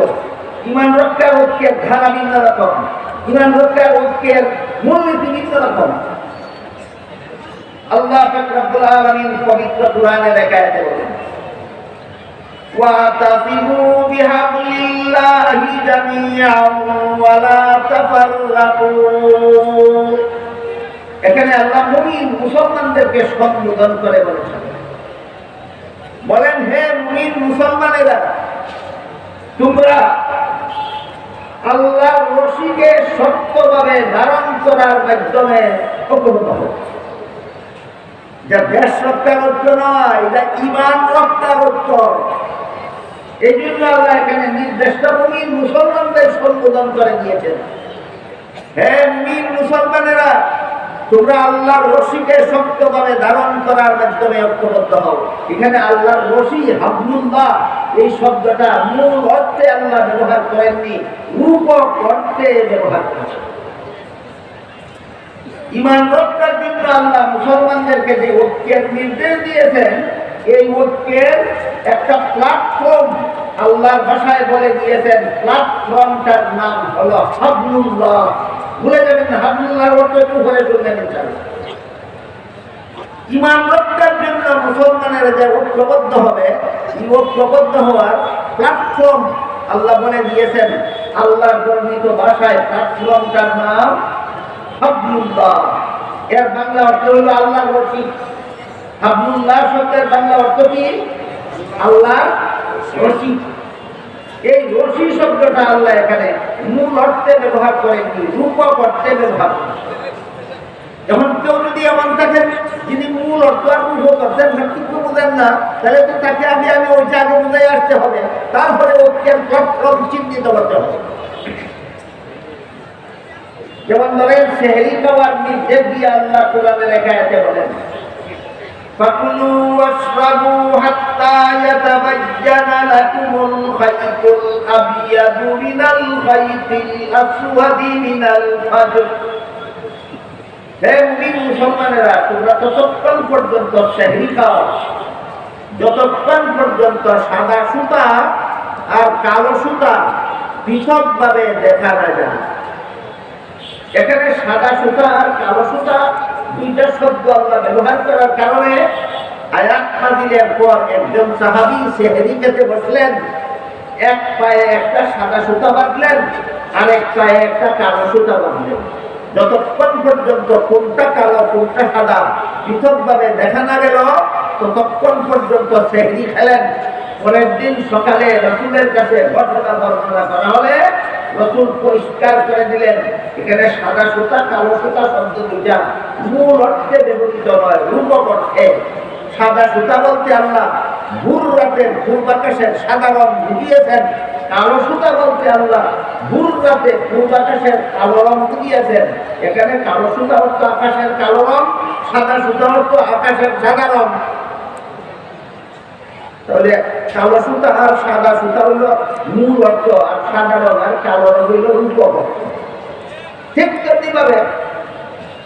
ঐক্য। ইমান রক্ষার ঐক্যের ধারা ভিন্ন রকম, ইমান রক্ষার ঐক্যের মূলনীতি ভিন্ন রকম। আল্লাহ পাক রব্বুল আলামিন পবিত্র কুরআনে আয়াতে বলেন, ওয়াতাসিমু বিহাবলিল্লাহি জামিআন ওয়া লা তাফাররাকু। এখানে আল্লাহ মুমিন মুসলমানদেরকে সম্বোধন করে বলেন, হে মুমিন মুসলমানেরা, তোমরা আল্লাহর রশিকে শক্তভাবে ধারণ করার মাধ্যমে ঐক্যবদ্ধ হও। যা দেশ রক্ষার ঐক্য নয়, এটা ঈমান রক্ষার ঐক্য। এই জন্য আল্লাহ এখানে নির্দেশটা মুমিন মুসলমানদের সম্বোধন করে দিয়েছেন। হে মুমিন মুসলমানেরা, তোমরা আল্লাহর রশিকে শক্তভাবে ধারণ করার মাধ্যমে ঐক্যবদ্ধ হও। এখানে আল্লাহর রশি হাবলুল্লাহ এই শব্দটা মূল অর্থে আল্লাহ ব্যবহার করেননি, রূপক অর্থে ব্যবহার করেছেন। ঈমান রক্ষার জন্য আল্লাহ মুসলমানদেরকে যে ঐক্যের নির্দেশ দিয়েছেন, এই ঐক্যের একটা প্ল্যাটফর্ম আল্লাহর ভাষায় বলে দিয়েছেন। প্ল্যাটফর্মটার নাম হলো হাবলুল্লাহ। ভুলে যাবেন না, হাবলুল্লাহর অর্থ একটু করে শুনবেন ইনশাআল্লাহ। ঈমান রক্ষার জন্য মুসলমানেরা যে ঐক্যবদ্ধ হবে, এই ঐক্যবদ্ধ হওয়ার প্ল্যাটফর্ম আল্লাহ বলে দিয়েছেন আল্লাহর বর্ণিত ভাষায়। প্ল্যাটফর্মটার নাম হাবলুল্লাহ। এর বাংলা অর্থ হলো আল্লাহর রশি। হাবলুল্লাহ শব্দের বাংলা অর্থ কি? আল্লাহর রশি। এই রশি শব্দটা আল্লাহ এখানে মূল অর্থে ব্যবহার করেননি, রূপক অর্থে ব্যবহার করেন। যখন কেউ যদি এমন থাকেন যিনি মূল অর্থ আর রূপক অর্থের পার্থক্য বোঝেন না, তাহলে তো তাকে আমি ওইটা আগে বুঝাই আসতে হবে, তারপরে ঐক্যের প্ল্যাটফর্ম চিহ্নিত করতে হবে। যেমন ধরেন সেহরি খাওয়ার নির্দেশ দিয়ে আল্লাহ কোরআনের আয়াতে বলেন, ফাকুলু ওয়াশরাবু হাত্তা ইয়াতাবায়্যানা লাকুমুল খাইতুল আবইয়াদু মিনাল খাইতিল আসওয়াদি মিনাল ফাজর। হে মুমিন মুসলমানেরা, তোমরা ততক্ষণ পর্যন্ত সেহরি খাও যতক্ষণ পর্যন্ত সাদা সুতা আর কালো সুতা পৃথকভাবে দেখা না যায়। এখানে সাদা সুতা আর কালো সুতা দুইটা শব্দ আল্লাহ ব্যবহার করার কারণে আয়াত নাযিলের পর একজন সাহাবী সেহরি খেতে বসলেন, এক পায়ে একটা সাদা সুতা বাঁধলেন, আরেক পায়ে একটা কালো সুতা বাঁধলেন। যতক্ষণ পর্যন্ত কোনটা কালো কোনটা সাদা পৃথকভাবে দেখা না গেল, ততক্ষণ পর্যন্ত সেহরি খেলেন। পরের দিন সকালে রাসূলের কাছে ঘটনা বর্ণনা করা হলে রাসূল পরিষ্কার করে দিলেন, এখানে সাদা সুতা কালো সুতা শব্দ দুইটা মূল অর্থে ব্যবহৃত নয়, রূপক অর্থে। সাদা সুতা বলতে আল্লাহ ভোর রাতের পূর্ব আকাশের সাদা রং বুঝিয়েছেন, কালো সুতা বলতে আল্লাহ ভোর রাতে পূর্ব আকাশের কালো রং বুঝিয়েছেন। এখানে কালো সুতা অর্থ আকাশের কালো রং, সাদা সুতা অর্থ আকাশের সাদা রং। তাহলে কালো সুতা আর সাদা সুতা হলো মূল অর্থ, আর সাদা রং আর কালো রং হইল রূপক অর্থ। ঠিক তেমনিভাবে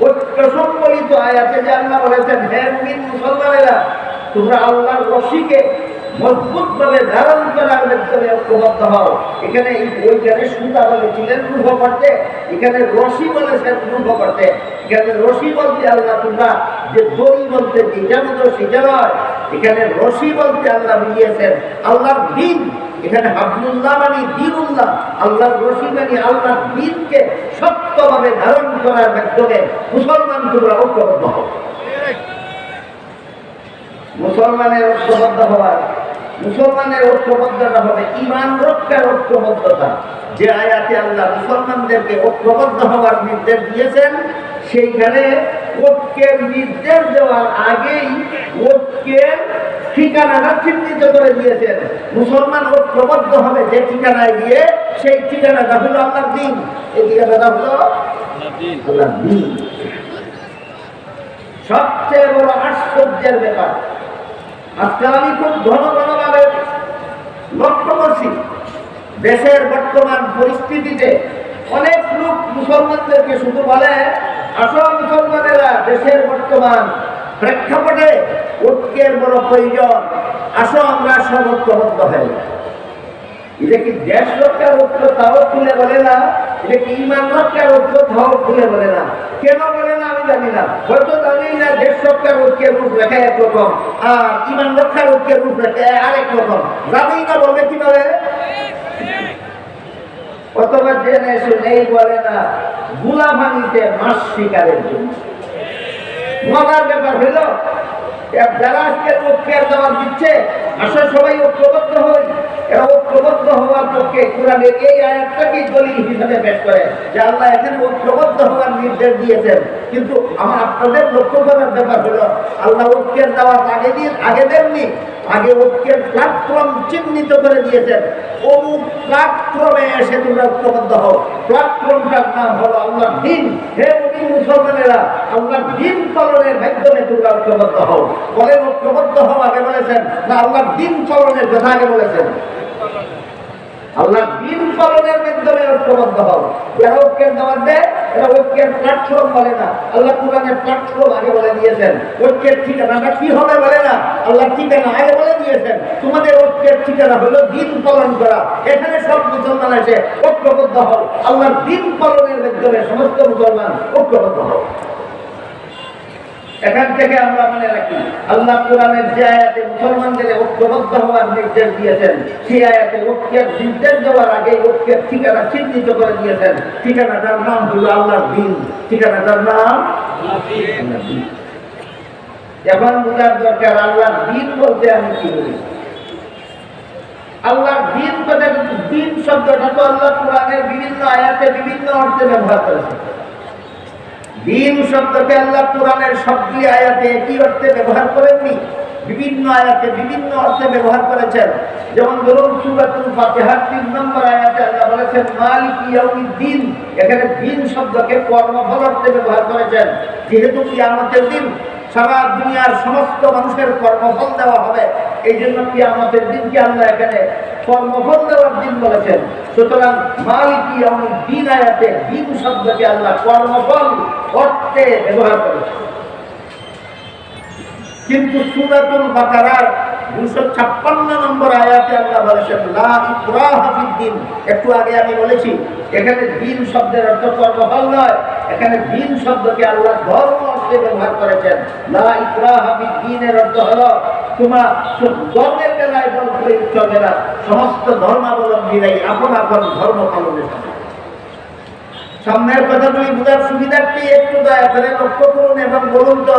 ঐক্য সম্বলিত আয়াতে যে আল্লাহ বলেছেন, হে মুমিন মুসলমানেরা, তোমরা আল্লাহর রশিকে মজবুতভাবে ধারণ করার মাধ্যমে ঐক্যবদ্ধ হও। এখানে ওইখানে সুতা বলেছিলেন রূপ করতে, এখানে রশি বলেছেন রূপ করতে। এখানে রশি বলতে আল্লাহ তোমরা যে দড়ি বলতে যেটা মতো সেটা নয়, এখানে রশি বলতে আল্লাহ বুঝিয়েছেন আল্লাহর দ্বীন। এখানে হাবলুল্লাহ মানে দ্বীনুল্লাহ, আল্লাহর রশি মানে আল্লাহর দ্বীনকে শক্তভাবে ধারণ করার মাধ্যমে মুসলমান তোমরা ঐক্যবদ্ধ হও। মুসলমানের ঐক্যবদ্ধ হওয়ার, মুসলমানের ঐক্যবদ্ধতা হবে ঈমান রক্ষার ঐক্যবদ্ধতা। যে আয়াতে আল্লাহ মুসলমানদেরকে ঐক্যবদ্ধ হওয়ার নির্দেশ দিয়েছেন, সেইখানে ঐক্যের নির্দেশ দেওয়ার আগেই ঐক্যের ঠিকানাটা চিহ্নিত করে দিয়েছেন। মুসলমান ঐক্যবদ্ধ হবে যে ঠিকানায় গিয়ে, সেই ঠিকানাটা হলো আল্লাহর দ্বীন। এই ঠিকানাটা হলো আল্লাহর দ্বীন। সবচেয়ে বড় আশ্চর্যের ব্যাপার, আজকাল আমি খুব ঘন ঘনভাবে লক্ষ্য করছি, দেশের বর্তমান পরিস্থিতিতে অনেক লোক মুসলমানদেরকে শুধু বলে, আসল মুসলমানেরা দেশের বর্তমান প্রেক্ষাপটে ঐক্যের বড় প্রয়োজন, আসো আমরা সব ঐক্যবদ্ধ হই। এটা কি দেশ রক্ষার ঐক্য তাও খুলে বলে না, এটা কি ইমান রক্ষার ঐক্য তাও খুলে বলে না। কেন বলে না আমি জানি না, হয়তো জানি না দেশ রক্ষার ঐক্যের রূপরেখা একরকম আর ইমান রক্ষার ঐক্যের রূপরেখা আরেক রকম, জানি না বলবে কি বলে, অথবা জেনে শুনেই বলে না গুলামানিতে মাছ শিকারের জন্য। মজার ব্যাপার হইল যারা আজকে ঐক্যের জবাব দিচ্ছে, আসলে সবাই ঐক্যবদ্ধ হই। এরা ঐক্যবদ্ধ হওয়ার পক্ষে কোরআনের এই আয়াতটাকেই দলিল হিসেবে পেশ করে যে আল্লাহ এখানে ঐক্যবদ্ধ হওয়ার নির্দেশ দিয়েছেন। কিন্তু আমার আপনাদের লক্ষ্য করার ব্যাপার হলো আল্লাহ ঐক্যের দাওয়াত আগে দেননি, আগে ঐক্যের প্ল্যাটফর্ম চিহ্নিত করে দিয়েছেন। অমুক প্ল্যাটফর্মে এসে তোমরা ঐক্যবদ্ধ হও। প্ল্যাটফর্মটার নাম হলো আল্লাহর দ্বীন। হে মুমিন মুসলমানেরা, আল্লাহর দ্বীন পালনের মাধ্যমে তোমরা ঐক্যবদ্ধ হও। বলেন ঐক্যবদ্ধ হও আগে বলেছেন না আল্লাহর দ্বীন পালনের কথা আগে বলেছেন? আল্লাহর দ্বীন পালনের মাধ্যমে ঐক্যবদ্ধ হও। যারা ঐক্যের দাওয়াত দেয় এরা ঐক্যের প্ল্যাটফর্ম বলে না, আল্লাহ কোরআনের প্ল্যাটফর্ম আগে বলে দিয়েছেন। ঐক্যের ঠিকানাটা কি হবে বলে না, আল্লাহর ঠিকানা আগে বলে দিয়েছেন। তোমাদের ঐক্যের ঠিকানা হলো দ্বীন পালন করা। এখানে সব মুসলমান এসে ঐক্যবদ্ধ হও, আল্লাহর দ্বীন পালনের মাধ্যমে সমস্ত মুসলমান ঐক্যবদ্ধ হও। এখান থেকে আমরা মনে রাখি আল্লাহ কোরআনের যে আয়াতে মুসলমানদের ঐক্যবদ্ধ হওয়ার নির্দেশ দিয়েছেন, সেই আয়াতে ঐক্যের নির্দেশ দেওয়ার আগে ঐক্যের ঠিকানা চিহ্নিত করে দিয়েছেন। ঠিকানাটার নাম হলো আল্লাহর দ্বীন। ঠিকানাটার নাম আল্লাহর দ্বীন। এখন বোঝার দরকার আল্লাহর দ্বীন বলতে আমি কি বলি। আল্লাহর দ্বীন কথা, দ্বীন শব্দটা তো আল্লাহ কোরআনের বিভিন্ন আয়াতে বিভিন্ন অর্থে ব্যবহার করেছেন। দ্বীন শব্দকে আল্লাহ কোরআনের সবগুলি আয়াতে একই অর্থে ব্যবহার করেননি, বিভিন্ন আয়াতে বিভিন্ন অর্থে ব্যবহার করেছেন। যেমন ধরুন সূরাতুল ফাতিহার 3 নম্বর আয়াতে আল্লাহ বলেছেন মালিক ইয়াউমিদ্দিন। এখানে দ্বীন শব্দকে কর্মফল অর্থে ব্যবহার করেছেন। যেহেতু কিয়ামতের দিন সারা দুনিয়ার সমস্ত মানুষের কর্মফল দেওয়া হবে, এই জন্য কিয়ামতের দিনকে আল্লাহ এখানে কর্মফল দেওয়ার দিন বলেছেন। সুতরাং মালিক ইয়াউমিদ্দিন আয়াতে দ্বীন শব্দকে আল্লাহ কর্মফল অর্থে ব্যবহার করেছেন। কিন্তু সূরাতুল বাকারার 256 নম্বর আয়াতে আল্লাহ বলেছেন লা ইকরাহা ফিদ্দিন। একটু আগে আমি বলেছি এখানে দ্বীন শব্দের অর্থ কর্মফল নয়, এখানে দ্বীন শব্দকে আল্লাহ ধর্ম অর্থে ব্যবহার করেছেন। লা ইকরাহা ফিদ্দিনের অর্থ হলো তোমার ধর্মের বেলায় বল প্রয়োগ চলবে না, সমস্ত ধর্মাবলম্বীরাই আপন আপন ধর্ম পালনের। সামনের কথাগুলি বোঝার সুবিধার্থে একটু দয়া করে লক্ষ্য করুন এবং বলুন তো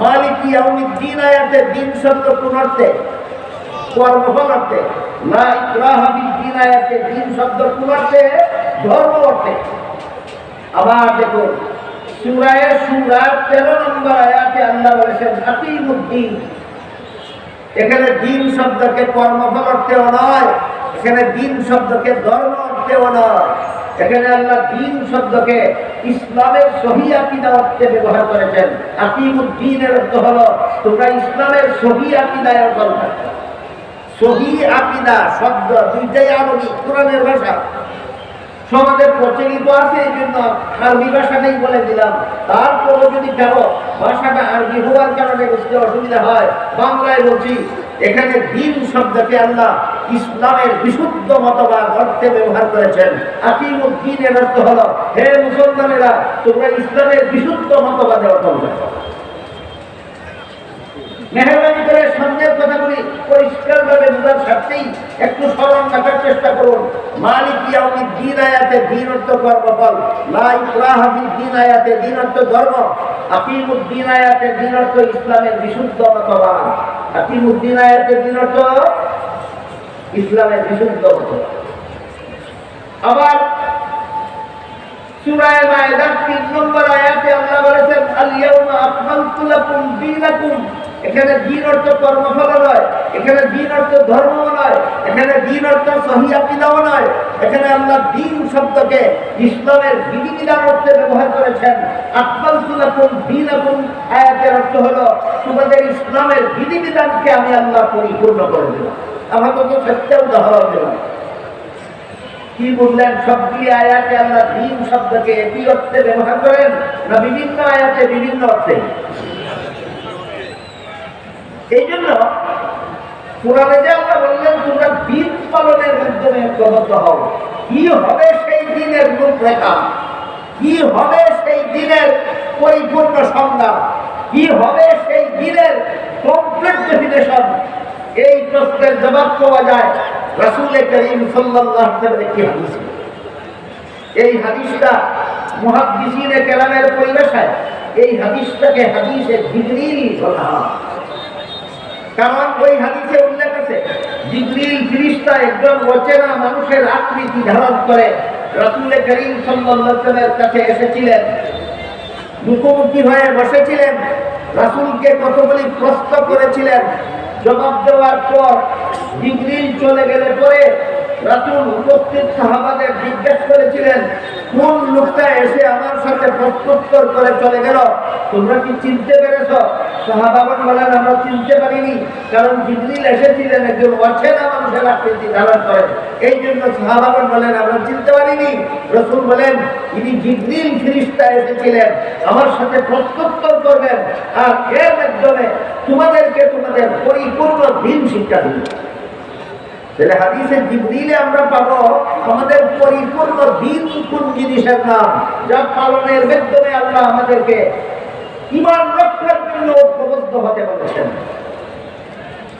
মালিক ইয়াউমিদ্দিন আয়াতে দ্বীন শব্দ কোন অর্থে? কর্মফল অর্থে। লা ইকরাহা ফিদ্দিন আয়াতে দ্বীন শব্দ কোন অর্থে? ধর্ম অর্থে। আবার দেখুন সূরা শুরা 13 নম্বর আয়াতে আল্লাহ বলেছেন আকিমুদ্দিন। এখানে দ্বীন শব্দকে কর্মফল অর্থেও নয়, এখানে দ্বীন শব্দকে ধর্ম অর্থেও নয়, এখানে আল্লাহ দ্বীন শব্দকে ইসলামের সহি আকীদা অর্থে ব্যবহার করেছেন। আকিমুদ্দিনের অর্থ হলো তোমরা ইসলামের সহি আকীদায় অটল থাকো। সহি আকীদা শব্দ দুইটাই আরবি, কোরআনের ভাষা, সমাজের প্রচলিত আছে, এই জন্য আরবি ভাষাটাই বলে দিলাম। তারপরও যদি কারো ভাষাটা আরবি হওয়ার কারণে বুঝতে অসুবিধা হয়, বাংলায় বলছি। এখানে দ্বীন শব্দকে আল্লাহ ইসলামের বিশুদ্ধ মতবাদ অর্থে ব্যবহার করেছেন। আকিমুদ্দিনের অর্থ হলো হে মুসলমানেরা তোমরা ইসলামের বিশুদ্ধ মতবাদে অটল থাকো। মেহরবানি করে সামনের কথাগুলি পরিষ্কারভাবে বোঝার স্বার্থেই একটু স্মরণ রাখার চেষ্টা করুন। মালিক ইয়াউমিদ্দিন আয়াতে দ্বীন অর্থ কর্মফল, লা ইকরাহা ফিদ্দিন আয়াতে দ্বীন অর্থ ধর্ম, আকিমুদ্দিন আয়াতে দ্বীন অর্থ ইসলামের বিশুদ্ধ মতবাদ। আকিমুদ্দিন আয়াতে দ্বীন অর্থ ইসলামের বিশুদ্ধ মতবাদ। আবার সূরা মায়েদার 3 নম্বর আয়াতে আল্লাহ বলেছেন আল ইয়াউমা আকমালতু লাকুম দীনাকুম। এখানে দ্বীন অর্থ কর্মফল নয়, এখানে দ্বীন অর্থ ধর্ম নয়, এখানে দ্বীন অর্থ সহি আকীদাও নয়, এখানে আল্লাহ দ্বীন শব্দকে ইসলামের বিধিবিধান অর্থে ব্যবহার করেছেন। আকমালতু লাকুম দীনাকুম আয়াতের অর্থ হলো তোমাদের ইসলামের বিধিবিধানকে আমি আল্লাহ পরিপূর্ণ করে দিলাম। আমরা তো সত্য উদাহরণ দিলাম। কি বললেন? সবগুলি আয়াতে আল্লাহ দ্বীন শব্দকে একই অর্থে ব্যবহার করেন না বিভিন্ন আয়াতে বিভিন্ন অর্থে? এই জন্য কোরআনে যে আল্লাহ বললেন তোমরা দ্বীন পালনের মাধ্যমে ঐক্যবদ্ধ হও। কি হবে সেই দিনের রূপরেখা, কি হবে সেই দিনের পরিপূর্ণ সংজ্ঞা, কি হবে সেই দিনের কমপ্লিট ডেফিনেশন, এই প্রশ্নের জবাব পাওয়া যায় রাসূল করিম সাল্লাল্লাহু আলাইহি ওয়াসাল্লামের একটি হাদিস। এই হাদিসটা মুহাদ্দিসিনে কেরামের পরিভাষায় এই হাদিসটাকে হাদিসে জিবরিল বলা হয়। কারণ ওই হাদিসে উল্লেখ আছে জিবরিল ফেরেশতা একজন অচেনা মানুষের আকৃতি ধারণ করে রাসূল করিম সাল্লাল্লাহু আলাইহি ওয়াসাল্লামের কাছে এসেছিলেন, মুখোমুখি হয়ে বসেছিলেন, রাসূলকে কতগুলি প্রশ্ন করেছিলেন। জবাব দেওয়ার পর জিবরিল চলে গেলে পরে রাসূল উপস্থিত সাহাবাদের জিজ্ঞেস করেছিলেন, কোন লোকটা এসে আমার সাথে প্রশ্নোত্তর করে চলে গেল, তোমরা কি চিনতে পেরেছ? সাহাবাগণ বলেন, আমরা চিনতে পারিনি, কারণ জিবরিল এসেছিলেন একজন অচেনা মানুষের আকৃতি ধারণ করে, এই জন্য সাহাবাগণ বলেন আমরা চিনতে পারিনি। রাসূল বলেন, ইনি জিবরিল ফেরেশতা এসেছিলেন, আমার সাথে প্রশ্নোত্তর করবেন, আর এর মাধ্যমে তোমাদেরকে তোমাদের পরিপূর্ণ দ্বীন শিক্ষা দিবেন। তাহলে হাদিসে জিবরিলে আমরা পাবো আমাদের পরিপূর্ণ দ্বীন কোন জিনিসের নাম, যা পালনের মাধ্যমে আল্লাহ আমাদেরকে ঈমান রক্ষার জন্য ঐক্যবদ্ধ হতে বলেছেন।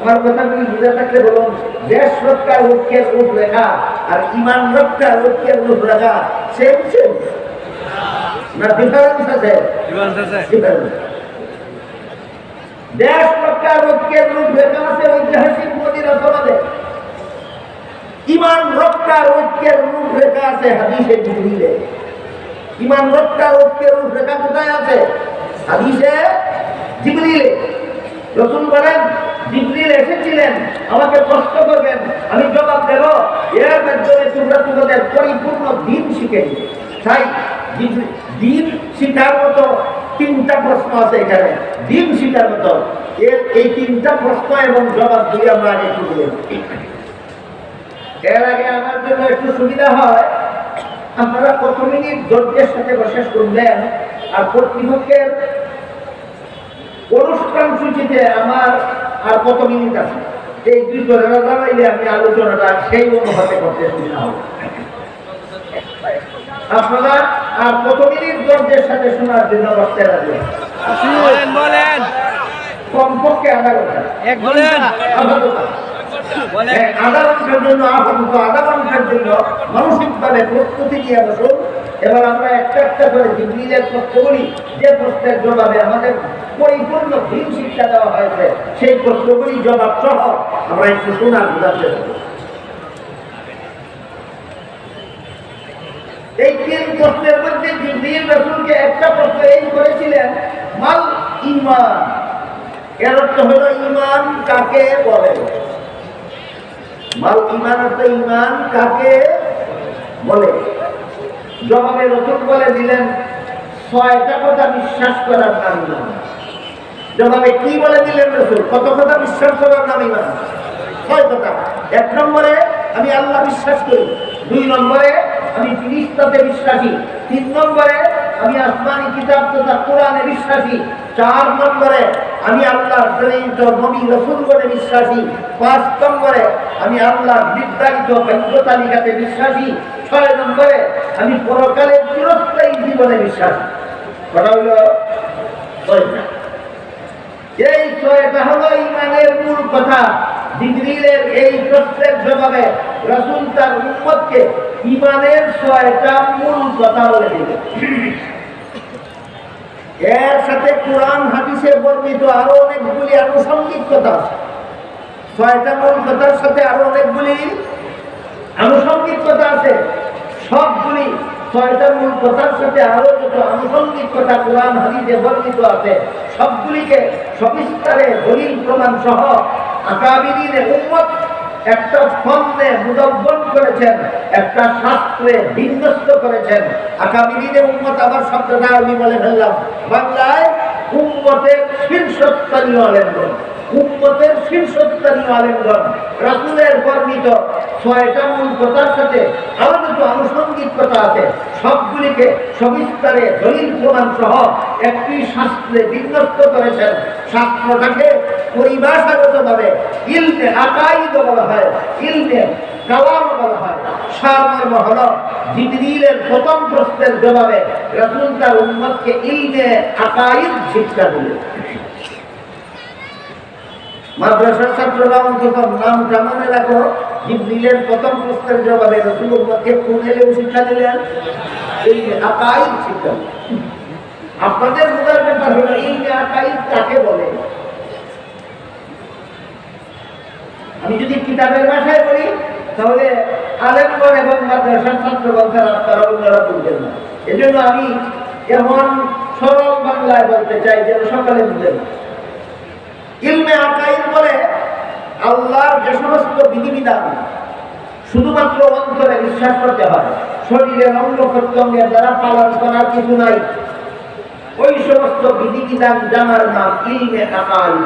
আমার কথাগুলি বুঝে থাকলে বলুন, দেশ রক্ষার ঐক্যের রূপরেখা আর ঈমান রক্ষার ঐক্যের রূপরেখা সেম সেম না ডিফারেন্স আছে? ডিফারেন্স। দেশ রক্ষার ঐক্যের রূপরেখা আছে ঐতিহাসিক মদিনা সনদে, ঈমান রক্ষার ঐক্যের রূপরেখা আছে হাদিসে জিবরিলে। ঈমান রক্ষার ঐক্যের রূপরেখা কোথায় আছে? হাদিসে জিবরিলে। রাসূল বলেন, জিবরিল এসেছিলেন, আমাকে প্রশ্ন করবেন, আমি জবাব দেব, এর মাধ্যমে তোমরা তোমাদের পরিপূর্ণ দ্বীন শিখে নিবে। তাই দ্বীন শিখার মতো তিনটা প্রশ্ন আছে এখানে, দ্বীন শিখার মতো এই তিনটা প্রশ্ন এবং জবাব দিয়ে আমরা আগে শুনবো। এর আগে আমার জন্য একটু সুবিধা হয়, আপনারা কত মিনিট ধৈর্যের সাথে বসে শুনবেন, আর কর্তৃপক্ষের অনুষ্ঠান সূচিতে আমার আর কত মিনিট আছে, এই দুই ধরনের জানাইলে আমি আলোচনাটা সেই অনুপাতে করতে সুবিধা হবে। আপনারা আর কত মিনিট ধৈর্যের সাথে শোনার জন্য বসতে রাখবেন? বলেন কমপক্ষে আধা ঘন্টা। আধা ঘন্টার জন্য আপাতত আধা ঘন্টার জন্য মানসিকভাবে প্রস্তুতি নিয়ে বসুন। এবার আমরা একটা একটা করে জিবরিলের প্রশ্নগুলি, যে প্রশ্নের জবাবে আমাদের পরিপূর্ণ দ্বীন শিক্ষা দেওয়া হয়েছে, সেই প্রশ্নগুলি জবাব সহ আমরা একটু শোনার বুঝাতে পারব। এই তিন প্রশ্নের মধ্যে জিবরিল রাসূলকে একটা প্রশ্ন এই করেছিলেন, মাল ঈমান, এর অর্থ হলো ঈমান কাকে বলে? মাল ঈমান অর্থ ঈমান কাকে বলে? জবাবে রাসূল বলে দিলেন, ছয়টা কথা বিশ্বাস করার নাম ঈমান। জবাবে কি বলে দিলেন রাসূল? কত কথা বিশ্বাস করার নাম ঈমান? ছয় কথা। এক নম্বরে আমি আল্লাহ বিশ্বাস করি, দুই নম্বরে আমি ফেরেশতাতে বিশ্বাসী, তিন নম্বরে আমি আসমানি কিতাব তথা কোরআনে বিশ্বাসী, চার নম্বরে আমি আল্লাহর প্রেরিত নবী রাসূলগণে বিশ্বাসী, পাঁচ নম্বরে আমি আল্লাহর নির্ধারিত বাক্য তালিকাতে বিশ্বাসী, ছয় নম্বরে আমি পরকালের চিরস্থায়ী জীবনে বিশ্বাসী। কথা হলো ছয়টা। এই ছয়টা হলো ঈমানের মূল কথা। জিবরিলের এই প্রশ্নের জবাবে রাসূল তার উম্মতকে ঈমানের ছয়টা মূল কথা বলে দিলেন। এর সাথে কোরআন হাদিসে বর্ণিত আরো অনেকগুলি আনুষঙ্গিক কথা আছে। ছয়টা মূল কথার সাথে আরো অনেকগুলি আনুষঙ্গিক কথা আছে। সবগুলি ছয়টা মূল কথার সাথে আরো যত আনুষঙ্গিক কথা কোরআন হাদিসে বর্ণিত আছে, সবগুলিকে সবিস্তারে দলিল প্রমাণ সহ আকাবিরিনে উম্মত একটা ফন্নে মুদব্বন করেছেন, একটা শাস্ত্রে বিন্যস্ত করেছেন। আকাবিরিনে উম্মত, আবার শব্দটা আমি বলে ফেললাম, বাংলায় উম্মতের শীর্ষস্থানীয় আলেমগণ, উম্মতের শীর্ষস্থানীয় আলেমগণ রাসূলের বর্ণিত ছয়টা মূল কথার সাথে আরো যত আনুষঙ্গিক কথা আছে, সবগুলিকে সবিস্তারে দলিল প্রমাণ সহ একটি শাস্ত্রে বিন্যস্ত করেছেন। শাস্ত্রটাকে পরিভাষাগতভাবে ইলমে আকাইদ বলা হয়, ইলমে কালাম বলা হয়। সারমর্ম হলো জিবরিলের প্রথম প্রশ্নের জবাবে রাসূল তার উম্মতকে ইলমে আকাইদ শিক্ষা দিলেন। মাদ্রাসার ছাত্ররা অন্তত নামটা মনে রাখো, জিবরিলের প্রথম প্রশ্নের জবাবে রাসূল উম্মতকে কোন ইলম শিক্ষা দিলেন? ইলমে আকাইদ শিক্ষা। আপনাদের বোঝার ব্যাপার হলো ইলমে আকাইদ কাকে বলে। আমি যদি কিতাবের ভাষায় বলি তাহলে আলেমগণ এবং মাদ্রাসার ছাত্রগণ ছাড়া তারা অন্যরা বুঝবেন না। এজন্য আমি এমন সরল বাংলায় বলতে চাই যেন সকলে বুঝেন। ইলমে আকাইদ বলে আল্লাহর যে সমস্ত বিধিবিধান শুধুমাত্র অন্তরে বিশ্বাস করতে হয়, শরীরের অঙ্গ প্রত্যঙ্গের দ্বারা পালন করার কিছু নাই, ওই সমস্ত বিধিবিধান জানার নাম ইলমে আকাইদ।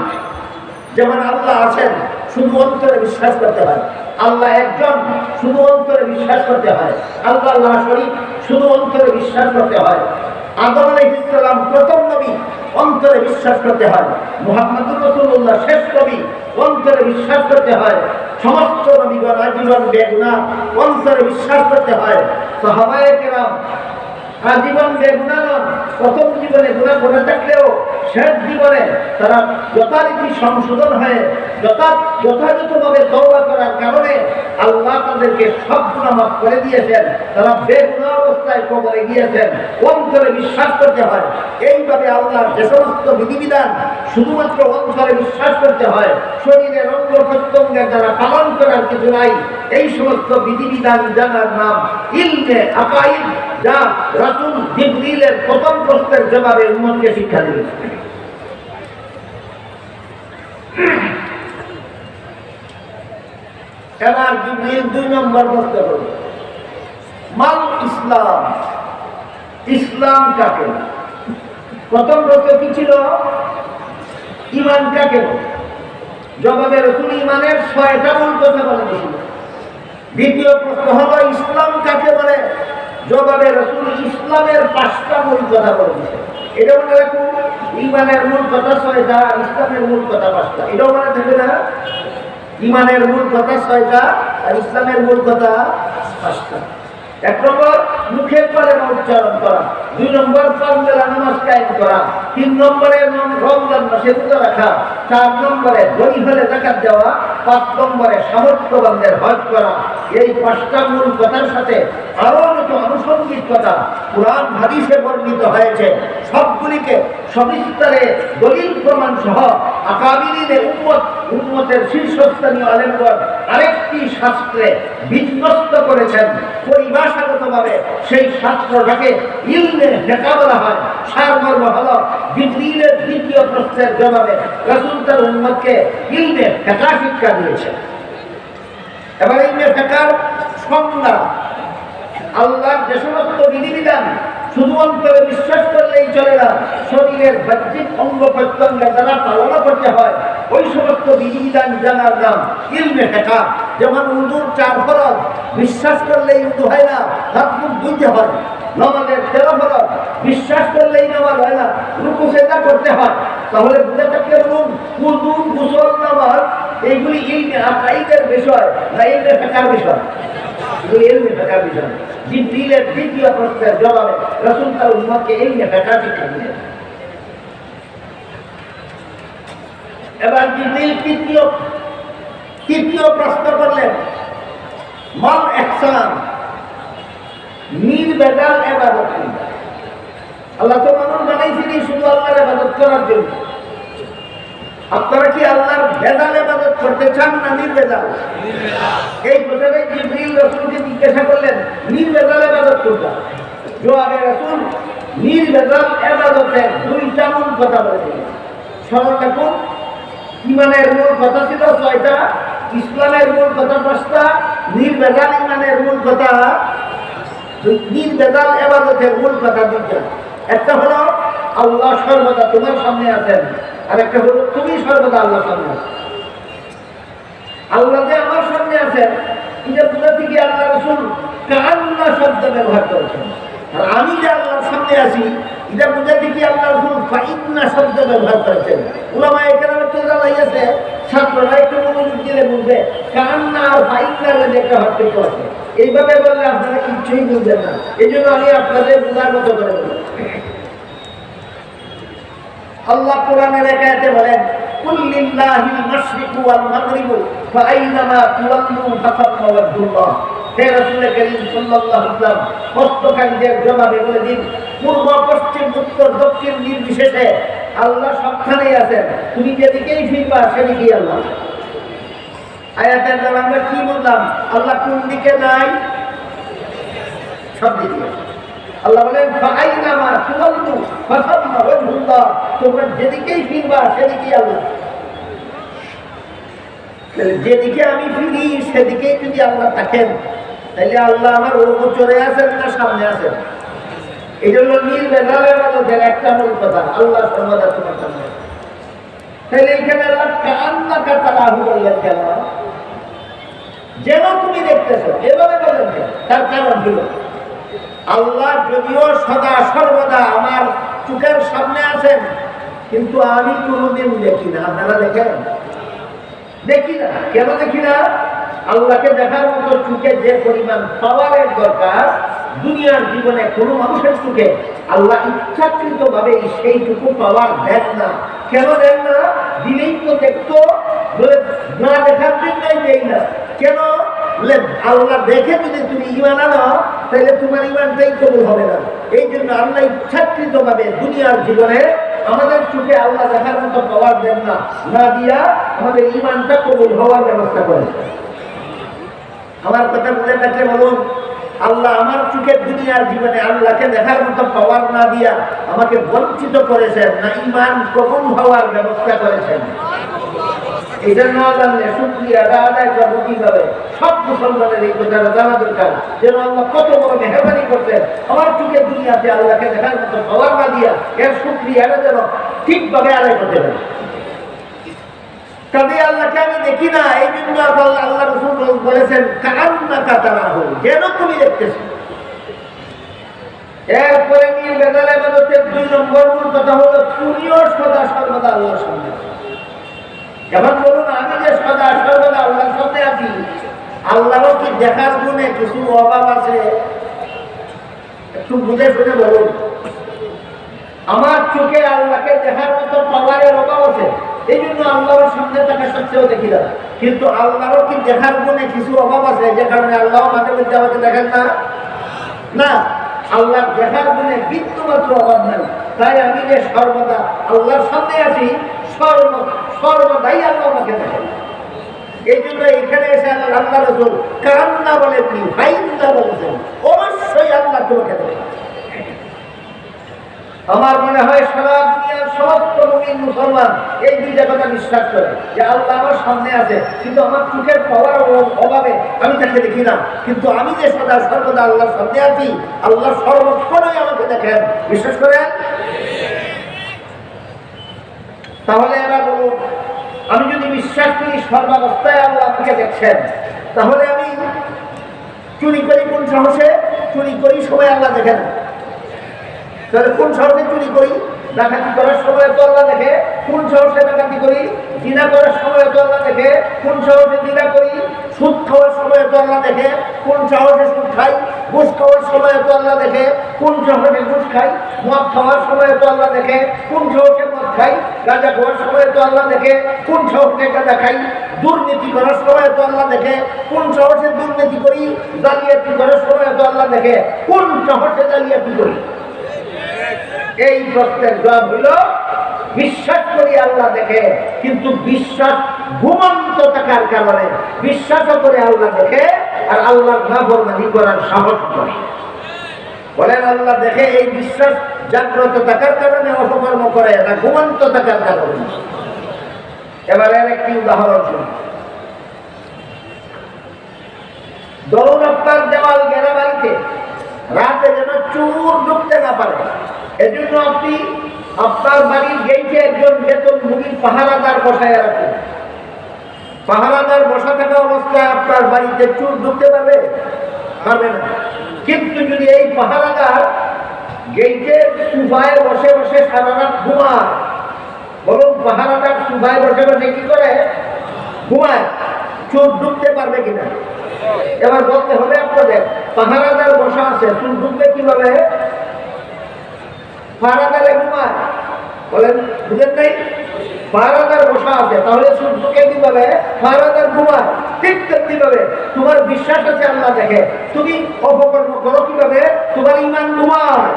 যেমন আল্লাহ আছেন শুধু অন্তরে বিশ্বাস করতে হয়, আল্লাহ একজন শুধু অন্তরে বিশ্বাস করতে হয়, আল্লাহ শরীক শুধু অন্তরে বিশ্বাস করতে হয়, আদম আলাইহিস সালাম প্রথম নবী অন্তরে বিশ্বাস করতে হয়, মুহাম্মদুর রাসূলুল্লাহ শেষ নবী অন্তরে বিশ্বাস করতে হয়, সমস্ত নবীগণ আজীবন বেগুনাহ অন্তরে বিশ্বাস করতে হয়, সাহাবায়ে কেরাম আজীবন বেগুনাহ নন, প্রথম জীবনে গুনাহ করে থাকলেও শেষ জীবনে তারা যথারীতি সংশোধন হয়ে যথাযথভাবে তওবা করার কারণে আল্লাহ তাদেরকে সব গুনাহ মাফ করে দিয়েছেন। তারা বেগুনাহ অবস্থায় কবরে গিয়েছেন, অন্তরে বিশ্বাস করতে হয়। এইভাবে আল্লাহর যে সমস্ত বিধিবিধান শুধুমাত্র অন্তরে বিশ্বাস করতে হয়, শরীরের অঙ্গ প্রত্যঙ্গের দ্বারা পালন করার কিছু নাই, এই সমস্ত বিধিবিধান জানার নাম ইলমে আকাইদ, যা রাসূল জিবরিলের প্রথম প্রশ্নের জবাবে উম্মতকে শিক্ষা দিলেন। এবার জিবরিল 2 নম্বর প্রশ্ন করল, মাল ইসলাম, ইসলাম কাকে? প্রথম প্রশ্ন কি ছিল? ঈমান কাকে বলে? জবাবে রাসূল ঈমানের 6টা মূল কথা বলে দিয়েছিল। দ্বিতীয় প্রশ্ন হলো ইসলাম কাকে বলে? জবাবে রাসূল ইসলামের 5টা মূল কথা বলে দিয়েছে। এটা মনে রাখুন, ঈমানের মূল কথা 6টা, ইসলামের মূল কথা 5টা। এটাও মনে থাকবে না? ঈমানের মূল কথা 6টা আর ইসলামের মূল কথা 5টা। 1 নম্বর মুখের কালেমা উচ্চারণ করা, 2 নম্বর পাঁচবেলা নামাজ কায়েম করা, 3 নম্বরে রমজান মাসে রোজা রাখা, 4 নম্বরে ধনী হলে যাকাত দেওয়া, 5 নম্বরে সামর্থ্যবানদের হজ করা। এই 5টা মূল কথার সাথে আরো অনেক আনুষঙ্গিক কথা কুরআন হাদিসে বর্ণিত হয়েছে। সবগুলিকে সবিস্তারে দলিল প্রমাণ সহ আকাবিরিনে উম্মতের শীর্ষস্থানীয় আলেমগণ আরেকটি শাস্ত্রে বিন্যস্ত করেছেন। পরিভাষাগতভাবে সেই শাস্ত্রটাকে ইলমে ফিকহ বলা হয়। সারমর্ম হলো জিবরিলের দ্বিতীয় প্রশ্নের জবাবে রাসূল তার উম্মতকে ইলমে ফিকহ শিক্ষা দিয়েছেন। এবার ইলমে ফিকহর সংজ্ঞা, আল্লাহর যে সমস্ত বিধিবিধান শুধু অন্তরে বিশ্বাস করলেই চলে না, শরীরের বাহ্যিক অঙ্গ প্রত্যঙ্গের দ্বারা পালন করতে হয়, ওই সমস্ত বিধিবিধান জানার নাম ইলমে ফিকহ। যেমন উযুর 4 ফরজ, বিশ্বাস করলেই উযু হয় না, হাত মুখ ধুইতে হয়। নামাজের 13 ফরজ, বিশ্বাস করলেই নামাজ হয় না, রুকু সেজদা করতে হয়। তাহলে বুঝে থাকলে বলুন, উযু, গোসল, নামাজ এইগুলি ইলমে আকাইদের বিষয় না ইলমে ফিকহর বিষয়? ইলমে ফিকহর বিষয়। জিবরিলের দ্বিতীয় প্রশ্নের জবাবে রাসূল তার উম্মতকে ইলমে ফিকহ শিক্ষা দিলেন। এবার জিবরিল তৃতীয় প্রশ্ন করলেন, মাল ইহসান, নির্ভেজাল ইবাদত কি? আল্লাহ তো মানুষ বানাইছেন শুধু আল্লাহর ইবাদত করার জন্য। আপনারা কি আল্লাহর ভেজাল ইবাদত করতে চান না নির্ভেজাল? এই কথাটা জিবরিল রাসূলকে জিজ্ঞাসা করলেন, নির্ভেজাল ইবাদত কোনটা? জবাবে রাসূল নির্ভেজাল ইবাদতের 2টা মূল কথা বলেছেন। স্মরণ রাখুন, ঈমানের মূল কথা ছিল 6টা, ইসলামের মূল কথা 5টা, নির্ভেজাল ঈমানের মূল কথা, নির্ভেজাল ইবাদতের মূল কথা 2টা। একটা হলো আল্লাহ সর্বদা তোমার সামনে আছেন, আর একটা হলো তুমি সর্বদা আল্লাহর সামনে আছো। আল্লাহ যে আমার সামনে আছেন এটা বুঝাতে গিয়ে আল্লাহ রাসূল কান্না শব্দ ব্যবহার করেছেন। আর আমি যে আল্লাহর সামনে আছি এটা বুঝাতে কি আল্লাহ রাসূল ফাইন্না শব্দ ব্যবহার করেছেন। উলামায়ে কেরামের তো জানাইছে ছাত্ররা একটু মনোযোগ দিলে বুঝবে কান্না আর ফাইন্নার মধ্যে একটা পার্থক্য আছে। এইভাবে বললে আপনারা কিছুই বুঝবেন না। এই জন্য আমি আপনাদের বোঝার মতো করে বলি। আল্লাহ কোরআনের এক আয়াতে বলেন কুল লিল্লাহিল মাশরিকু ওয়াল মাগরিবু ফাআইনামা তুওয়াল্লু ফাসাম্মা ওয়াজহুল্লাহ। হে রাসূল করিম সাল্লাল্লাহু আলাইহি ওয়াসাল্লাম প্রত্যেকদের জবাবে বলে দিন পূর্ব পশ্চিম উত্তর দক্ষিণ নির্বিশেষে আল্লাহ সবখানেই আছেন। তুমি যেদিকেই ফিরবা সেদিকেই আল্লাহ। আয়াতের দ্বারা আমরা কি বললাম? আল্লাহ কোন দিকে নাই? সব দিকে। আল্লাহ বলেন ফাআইনামা তুওয়াল্লু ফাসাম্মা ওয়াজহুল্লাহ। তোমরা যেদিকেই ফিরবা সেদিকেই আল্লাহ। যেদিকে আমি ফিরি সেদিকেই যদি আল্লাহ থাকেন তাহলে আল্লাহ আমার উপচরে আছেন না সামনে আছেন? এটা হলো নির্বেজালের মধ্যে একটা মূল কথা। আল্লাহ সর্বদা তোমার সামনে। তাহলে এখানে আল্লাহ কান্না কাতারাহু বললেন কেন? যেন তুমি দেখতেছো এভাবে বলেন। তার কারণ হলো আল্লাহ যদিও সদা সর্বদা আমার চোখের সামনে আছেন, কিন্তু আমি কোনোদিন দেখি না। আপনারা দেখেন? দেখি না। কেন দেখি না? আল্লাহকে দেখার মতো চোখে যে পরিমাণ পাওয়ারের দরকার দুনিয়ার জীবনে কোনো মানুষের চোখে আল্লাহ ইচ্ছাকৃত ভাবে সেইটুকু পাওয়ার দেন না। কেন দেন না? দিলেই তো দেখতো, না দেখার জন্যই দেই না। কেন? আল্লাহ দেখে যদি তুমি ঈমান আনো তাহলে তোমার ঈমানটাই কবুল হবে না। এই জন্য আল্লাহ ইচ্ছাকৃত ভাবে দুনিয়ার জীবনে আমাদের চোখে আল্লাহ দেখার মতো পাওয়ার দেন না, না দিয়া আমাদের ঈমানটা কবুল হওয়ার ব্যবস্থা করে। আমার কথা বুঝে থাকলে বলুন, আল্লাহ আমার চোখের দুনিয়ার জীবনে আল্লাহকে দেখার মতো পাওয়ার না দিয়া আমাকে বঞ্চিত করেছেন, না ঈমান কবুল হওয়ার ব্যবস্থা করেছেন? এটা না জানলে শুকরিয়াটা আদায় করবো কিভাবে? সব মুসলমানের এই কথাটা জানা দরকার যেন আল্লাহ কত বড় মেহরবানি করছেন আমার চোখের দুনিয়াতে আল্লাহকে দেখার মতো পাওয়ার না দিয়া এর শুকরিয়াটা যেন ঠিকভাবে আদায় করতে পারে। কাজে আল্লাহকে আমি দেখি না, এই জন্য আল্লাহ রাসূল বলেছেন কান্না কাতারাহু, যেন তুমি দেখতেছো। এরপরে নির্বেজাল ইবাদতের 2 নম্বর মূল কথা হলো তুমিও সদা সর্বদা আল্লাহর সামনে। এখন বলুন, আমি যে সদা সর্বদা আল্লাহর সামনে আছি, আল্লাহরও কি দেখার গুণে কিছু অভাব আছে? একটু বুঝে শুনে বলুন। আমার চোখে আল্লাহকে দেখার মতো পাওয়ারের অভাব আছে, এই জন্য আল্লাহর সামনে তাকে সত্যিও দেখি না। কিন্তু আল্লাহরও কি দেখার গুণে কিছু অভাব আছে যে কারণে আল্লাহ মাঝে মধ্যে আমাকে দেখেন না? না, আল্লাহর দেখার গুণে বিন্দুমাত্র অভাব নাই। তাই আমি যে সর্বদা আল্লাহর সামনে আছি, সর্বদাই আল্লাহ আমাকে দেখেন। এই জন্য এখানে এসে আল্লাহ রাসূল কান্না বলেননি, ফাইন্না বলেছেন। অবশ্যই আল্লাহ তোমাকে দেখেন। আমার মনে হয় সারা দুনিয়ার সমস্ত মুমিন মুসলমান এই 2টা কথা বিশ্বাস করে যে আল্লাহ আমার সামনে আছে, কিন্তু আমার চোখের পাওয়ার অভাবে আমি তাকে দেখি না। কিন্তু আমি যে সদা সর্বদা আল্লাহর সামনে আছি, আল্লাহ সর্বক্ষণই আমাকে দেখেন। বিশ্বাস করেন? তাহলে এবার বলুন, আমি যদি বিশ্বাস করি সর্বাবস্থায় আল্লাহ আমাকে দেখছেন, তাহলে আমি চুরি করি কোন সাহসে? চুরি করি সময় আল্লাহ দেখে না। তাহলে কোন সাহসে চুরি করি? ডাকাতি করার সময় তো আল্লাহ দেখে। কোন সাহসে ডাকাতি করি? জিনা করার সময় তো আল্লাহ দেখে। কোন সাহসে জিনা করি? সুদ খাওয়ার সময় তো আল্লাহ দেখে। কোন সাহসে সুদ খাই? ঘুষ খাওয়ার সময় তো আল্লাহ দেখে। কোন সাহসে ঘুষ খাই? মদ খাওয়ার সময় তো আল্লাহ দেখে। কোন সাহসে মদ খাই? গাঁজা খাওয়ার সময় তো আল্লাহ দেখে। কোন সাহসে গাঁজা খাই? দুর্নীতি করার সময় তো আল্লাহ দেখে। কোন সাহসে দুর্নীতি করি? জালিয়াতি করার সময় তো আল্লাহ দেখে। কোন সাহসে জালিয়াতি করি? এই প্রশ্নের জবাব হলো বিশ্বাস করি আল্লাহ দেখে, কিন্তু বিশ্বাস ঘুমন্ত থাকার কারণে বিশ্বাসও করে আল্লাহ দেখে আর আল্লাহর নাফরমানি করার সাহস করে। বলেন আল্লাহ দেখে, এই বিশ্বাস জাগ্রত থাকার কারণে অপকর্ম করে না ঘুমন্ত থাকার কারণে। এবারে একটি উদাহরণ শুনুন। ধরুন আপনার দেওয়াল ঘেরাবাড়িতে রাতে যেন চোর ঢুকতে না পারে, এজন্য আপনি আপনার বাড়ির গেইটে একজন বেতনভোগী পাহারাদার বসায় রাখেন। পাহারাদার বসা থাকা অবস্থায় আপনার বাড়িতে চোর ঢুকতে পারবে? পারবে না। কিন্তু যদি এই পাহারাদার গেইটের সুবায় বসে বসে সারা রাত ঘুমায়, বরং পাহারাদার সুবায় বসে বসে কি করে ঘুমায়, চোখ ঢুকতে পারবে কিনা। এবার বলতে হবে আপনাদের, পাহারাদার বসা আছে, চোখ ঢুকবে কিভাবে? পাহারাদারে ঘুমায়, বলেন বুঝেন নাই? পাহারাদার বসা আছে, তাহলে চোখ ঢুকে কিভাবে? পাহারাদার ঘুমায়, ঠিক কিভাবে? তোমার বিশ্বাস আছে আল্লাহ দেখে, তুমি অপকর্ম করো কিভাবে? তোমার ঈমান ঘুমায়।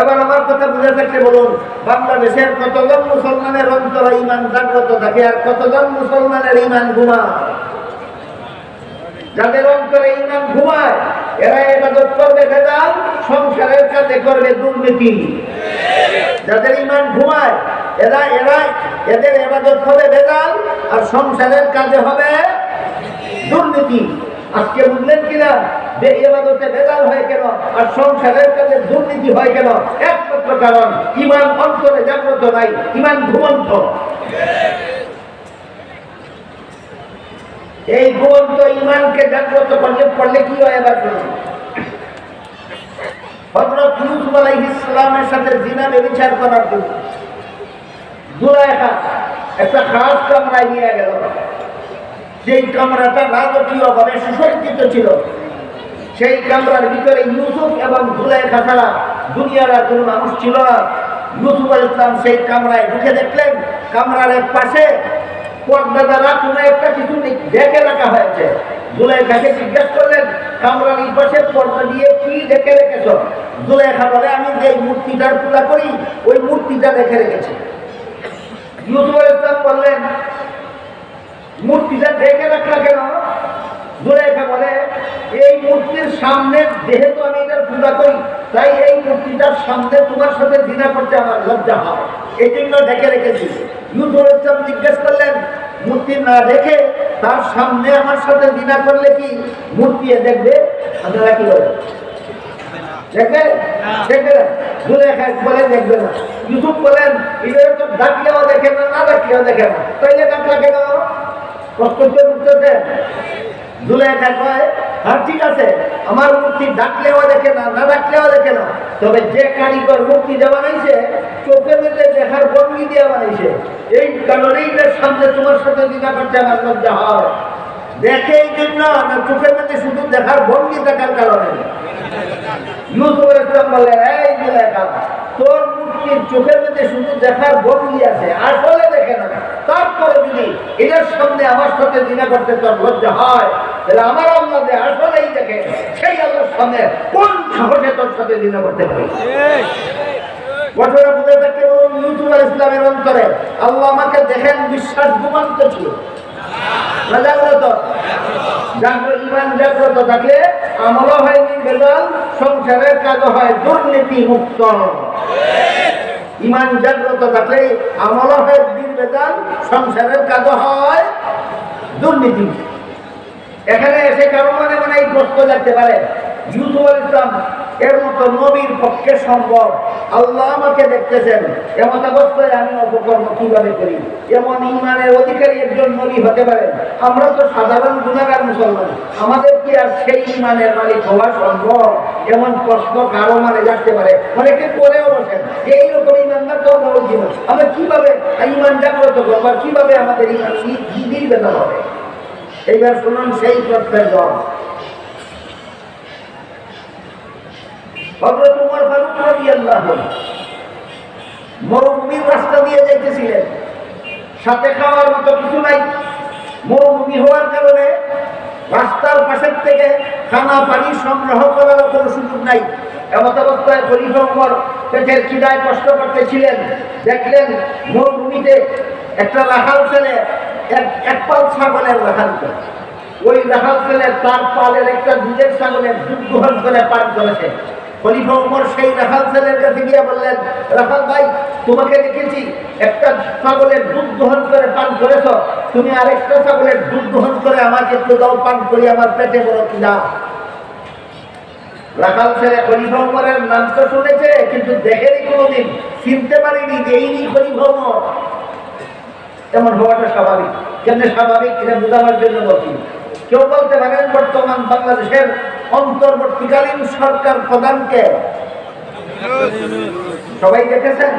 এবার আমার কথা বুঝে থাকলে বলুন, বাংলাদেশের কতজন মুসলমানের অন্তরে ঈমান জাগ্রত থাকে আর কতজন মুসলমানের ঈমান ঘুমায়? যাদের অন্তরে ঈমান ঘুমায় এরা ইবাদত করবে ভেজাল, সংসারের কাজে করবে দুর্নীতি। যাদের ঈমান ঘুমায় এদের ইবাদত হবে ভেজাল আর সংসারের কাজে হবে দুর্নীতি। আজকে বুঝলেন কিনা যে ইবাদতে ভেজাল হয় কেন আর সংসারের কাজে দুর্নীতি হয় কেন? একমাত্র কারণ ঈমান অন্তরে জাগ্রত নাই, ঈমান ঘুমন্ত। এই ঘুমন্ত ঈমানকে জাগ্রত করলে কি হয়? এবার শুনুন, হযরত ইউসুফ আলাইহিস সালামের সাথে জিনা ব্যভিচার করার জন্য জুলাইখা একটা খাস কামরায় নিয়ে গেল। সেই কামরাটা রাজকীয়ভাবে সুসজ্জিত ছিল। সেই কামরার ভিতরে ইউসুফ এবং জুলাইখা ছাড়া দুনিয়ার আর কোনো মানুষ ছিল না। ইউসুফ আলাইহিস সালাম সেই কামরায় ঢুকে দেখলেন কামরার এক পাশে পর্দা দ্বারা কোনো একটা কিছু ঢেকে রাখা হয়েছে। জুলাইখাকে জিজ্ঞেস করলেন, কামরার এই পাশে পর্দা দিয়ে কি ঢেকে রেখেছ? জুলাইখা বলে, আমি যে মূর্তিটার পূজা করি ওই মূর্তিটা ঢেকে রেখেছি। ইউসুফ আলাইহিস সালাম বললেন, মূর্তিটা ঢেকে রাখলা কেন? জুলাইখা বলে, এই মূর্তির সামনে যেহেতু আমি এটার পূজা করি তাই এই মূর্তিটার সামনে তোমার সাথে জিনা করতে আমার লজ্জা হয়, এই জন্য ঢেকে রেখেছি। ইউসুফ আলাইহিস সালাম জিজ্ঞেস করলেন, মূর্তি না দেখে তার সামনে আমার সাথে জিনা করলে কি মূর্তি দেখবে? আপনারা কি বলেন, দেখবে? দেখবে না। জুলাইখা বলে দেখবে না। ইউসুফ বলেন, এটা তো ডাকলেও দেখে না, না ডাকলেও দেখে না, তাইলে ডাকলা কেন? কষ্ট উঠতেছে। জুলাইখা কয়, হ্যাঁ ঠিক আছে, আমার মূর্তি ডাকলেও দেখে না, না ডাকলেও দেখে না, তবে যে কারিগর মূর্তিটা বানাইছে চোখের মধ্যে দেখার ভঙ্গি দিয়ে বানাইছে, এই কারণেই সামনে তোমার সাথে জিনা করতে আমার লজ্জা হয়। দেখে এই জন্য না, চোখের মধ্যে শুধু দেখার ভঙ্গি দেখার কারণে। ইউসুফ আলাইহিস সালাম বললেন, এই জুলাইখা, তোর মূর্তির চোখের মধ্যে শুধু দেখার ভঙ্গি আছে, আসলে দেখে না, তারপরে যদি এটার সামনে আমার সাথে জিনা করতে তোর লজ্জা হয় তাহলে আমার আল্লাহ যে আসলেই দেখে, সেই আল্লাহর সামনে কোন সাহসে তোর সাথে জিনা করতে পারি? ঘটনা বুঝে থাকতে বলুন, ইউসুফ আলাইহিস সালামের অন্তরে আল্লাহ আমাকে দেখেন বিশ্বাস ঘুমান্ত ছিল না জাগ্রত? ঈমান জাগ্রত থাকলে আমলও হয় নির্ভেজাল, সংসারের কাজও হয় দুর্নীতি মুক্ত। ঈমান জাগ্রত থাকলে আমলও হয় নির্ভেজাল, সংসারের কাজও হয় দুর্নীতি। এখানে এসে কারো মনে মনে এই প্রশ্ন লাগতে পারে, ইউসুফ আলাইহিস সালাম এর মতো নবীর পক্ষে সম্ভব? আল্লাহ আমাকে দেখতেছেন, এমন অবস্থায় আমি অপকর্ম কিভাবে করি? এমন ঈমানের অধিকারী একজন নবী হতে পারেন? আমরা তো সাধারণ গুনাহগার মুসলমান, আমাদের কি আর সেই ঈমানের মালিক হওয়া সম্ভব? এমন প্রশ্ন কারো মানে জানতে পারে, অনেকে করেও বসেন এইরকম ঈমানদার তো আমরা বলছি না, আমরা কিভাবে ঈমান জাগ্রত করবো, কিভাবে আমাদের ঈমান নির্বেদা হবে? এইবার শুনুন সেই প্রশ্নের জবাব। হযরত ওমর ফারুক রাদিয়াল্লাহু আনহু মরুভূমির রাস্তা দিয়ে যাইতেছিলেন, সাথে খাওয়ার মতো কিছু নাই। মরুভূমি হওয়ার কারণে রাস্তার পাশের থেকে খানা পানি সংগ্রহ করার কোনো সুযোগ নাই। এমত অবস্থায় খলিফা ওমর পেটের খিদায় কষ্ট করতেছিলেন। দেখলেন মরুভূমিতে একটা রাখাল ছেলে এক পাল ছাগলের রাখাল করে, ওই রাখাল ছেলে তার পালের একটা দুধের ছাগলের দুধ গ্রহণ করে পান করেছে। খলিফা ওমর সেই রাখাল ছেলের কাছে গিয়ে বললেন, রাখাল ভাই, তোমাকে দেখেছি একটা ছাগলের দুধ গ্রহণ করে পান করেছ, তুমি আরেকটা ছাগলের দুধ গ্রহণ করে আমাকে একটু দাও, পান করি, আমার পেটে বড় খিদা। রাখাল ছেলে খলিফা ওমরের নাম তো শুনেছে কিন্তু দেখেনি কোনোদিন, চিনতে পারিনি যে এই খলিফা ওমর। এমন হওয়াটা স্বাভাবিক। কেন স্বাভাবিক এটা বোঝাবার জন্য বলছি। কেউ বলতে পারেন বর্তমান বাংলাদেশের অন্তর্বর্তীকালীন সরকার প্রধানকে সবাই দেখেছেন?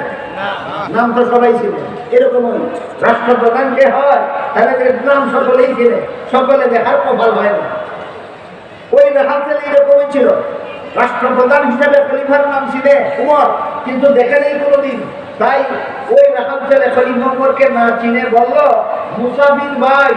নাম তো সবাই ছিল। এরকমই রাষ্ট্রপ্রধান যে হয় তাহলে নাম সকলেই ছিলেন, সকলে দেখার কপাল হয় না। ওই রাহাতেল এরকমই ছিল। রাষ্ট্রপ্রধান হিসেবে খলিফার নাম ছিল উমর, কিন্তু দেখে নেই কোনোদিন। তাই ওই রাহাতেলে খলিফা উমরকে না চিনে বলল, মুসাফির ভাই,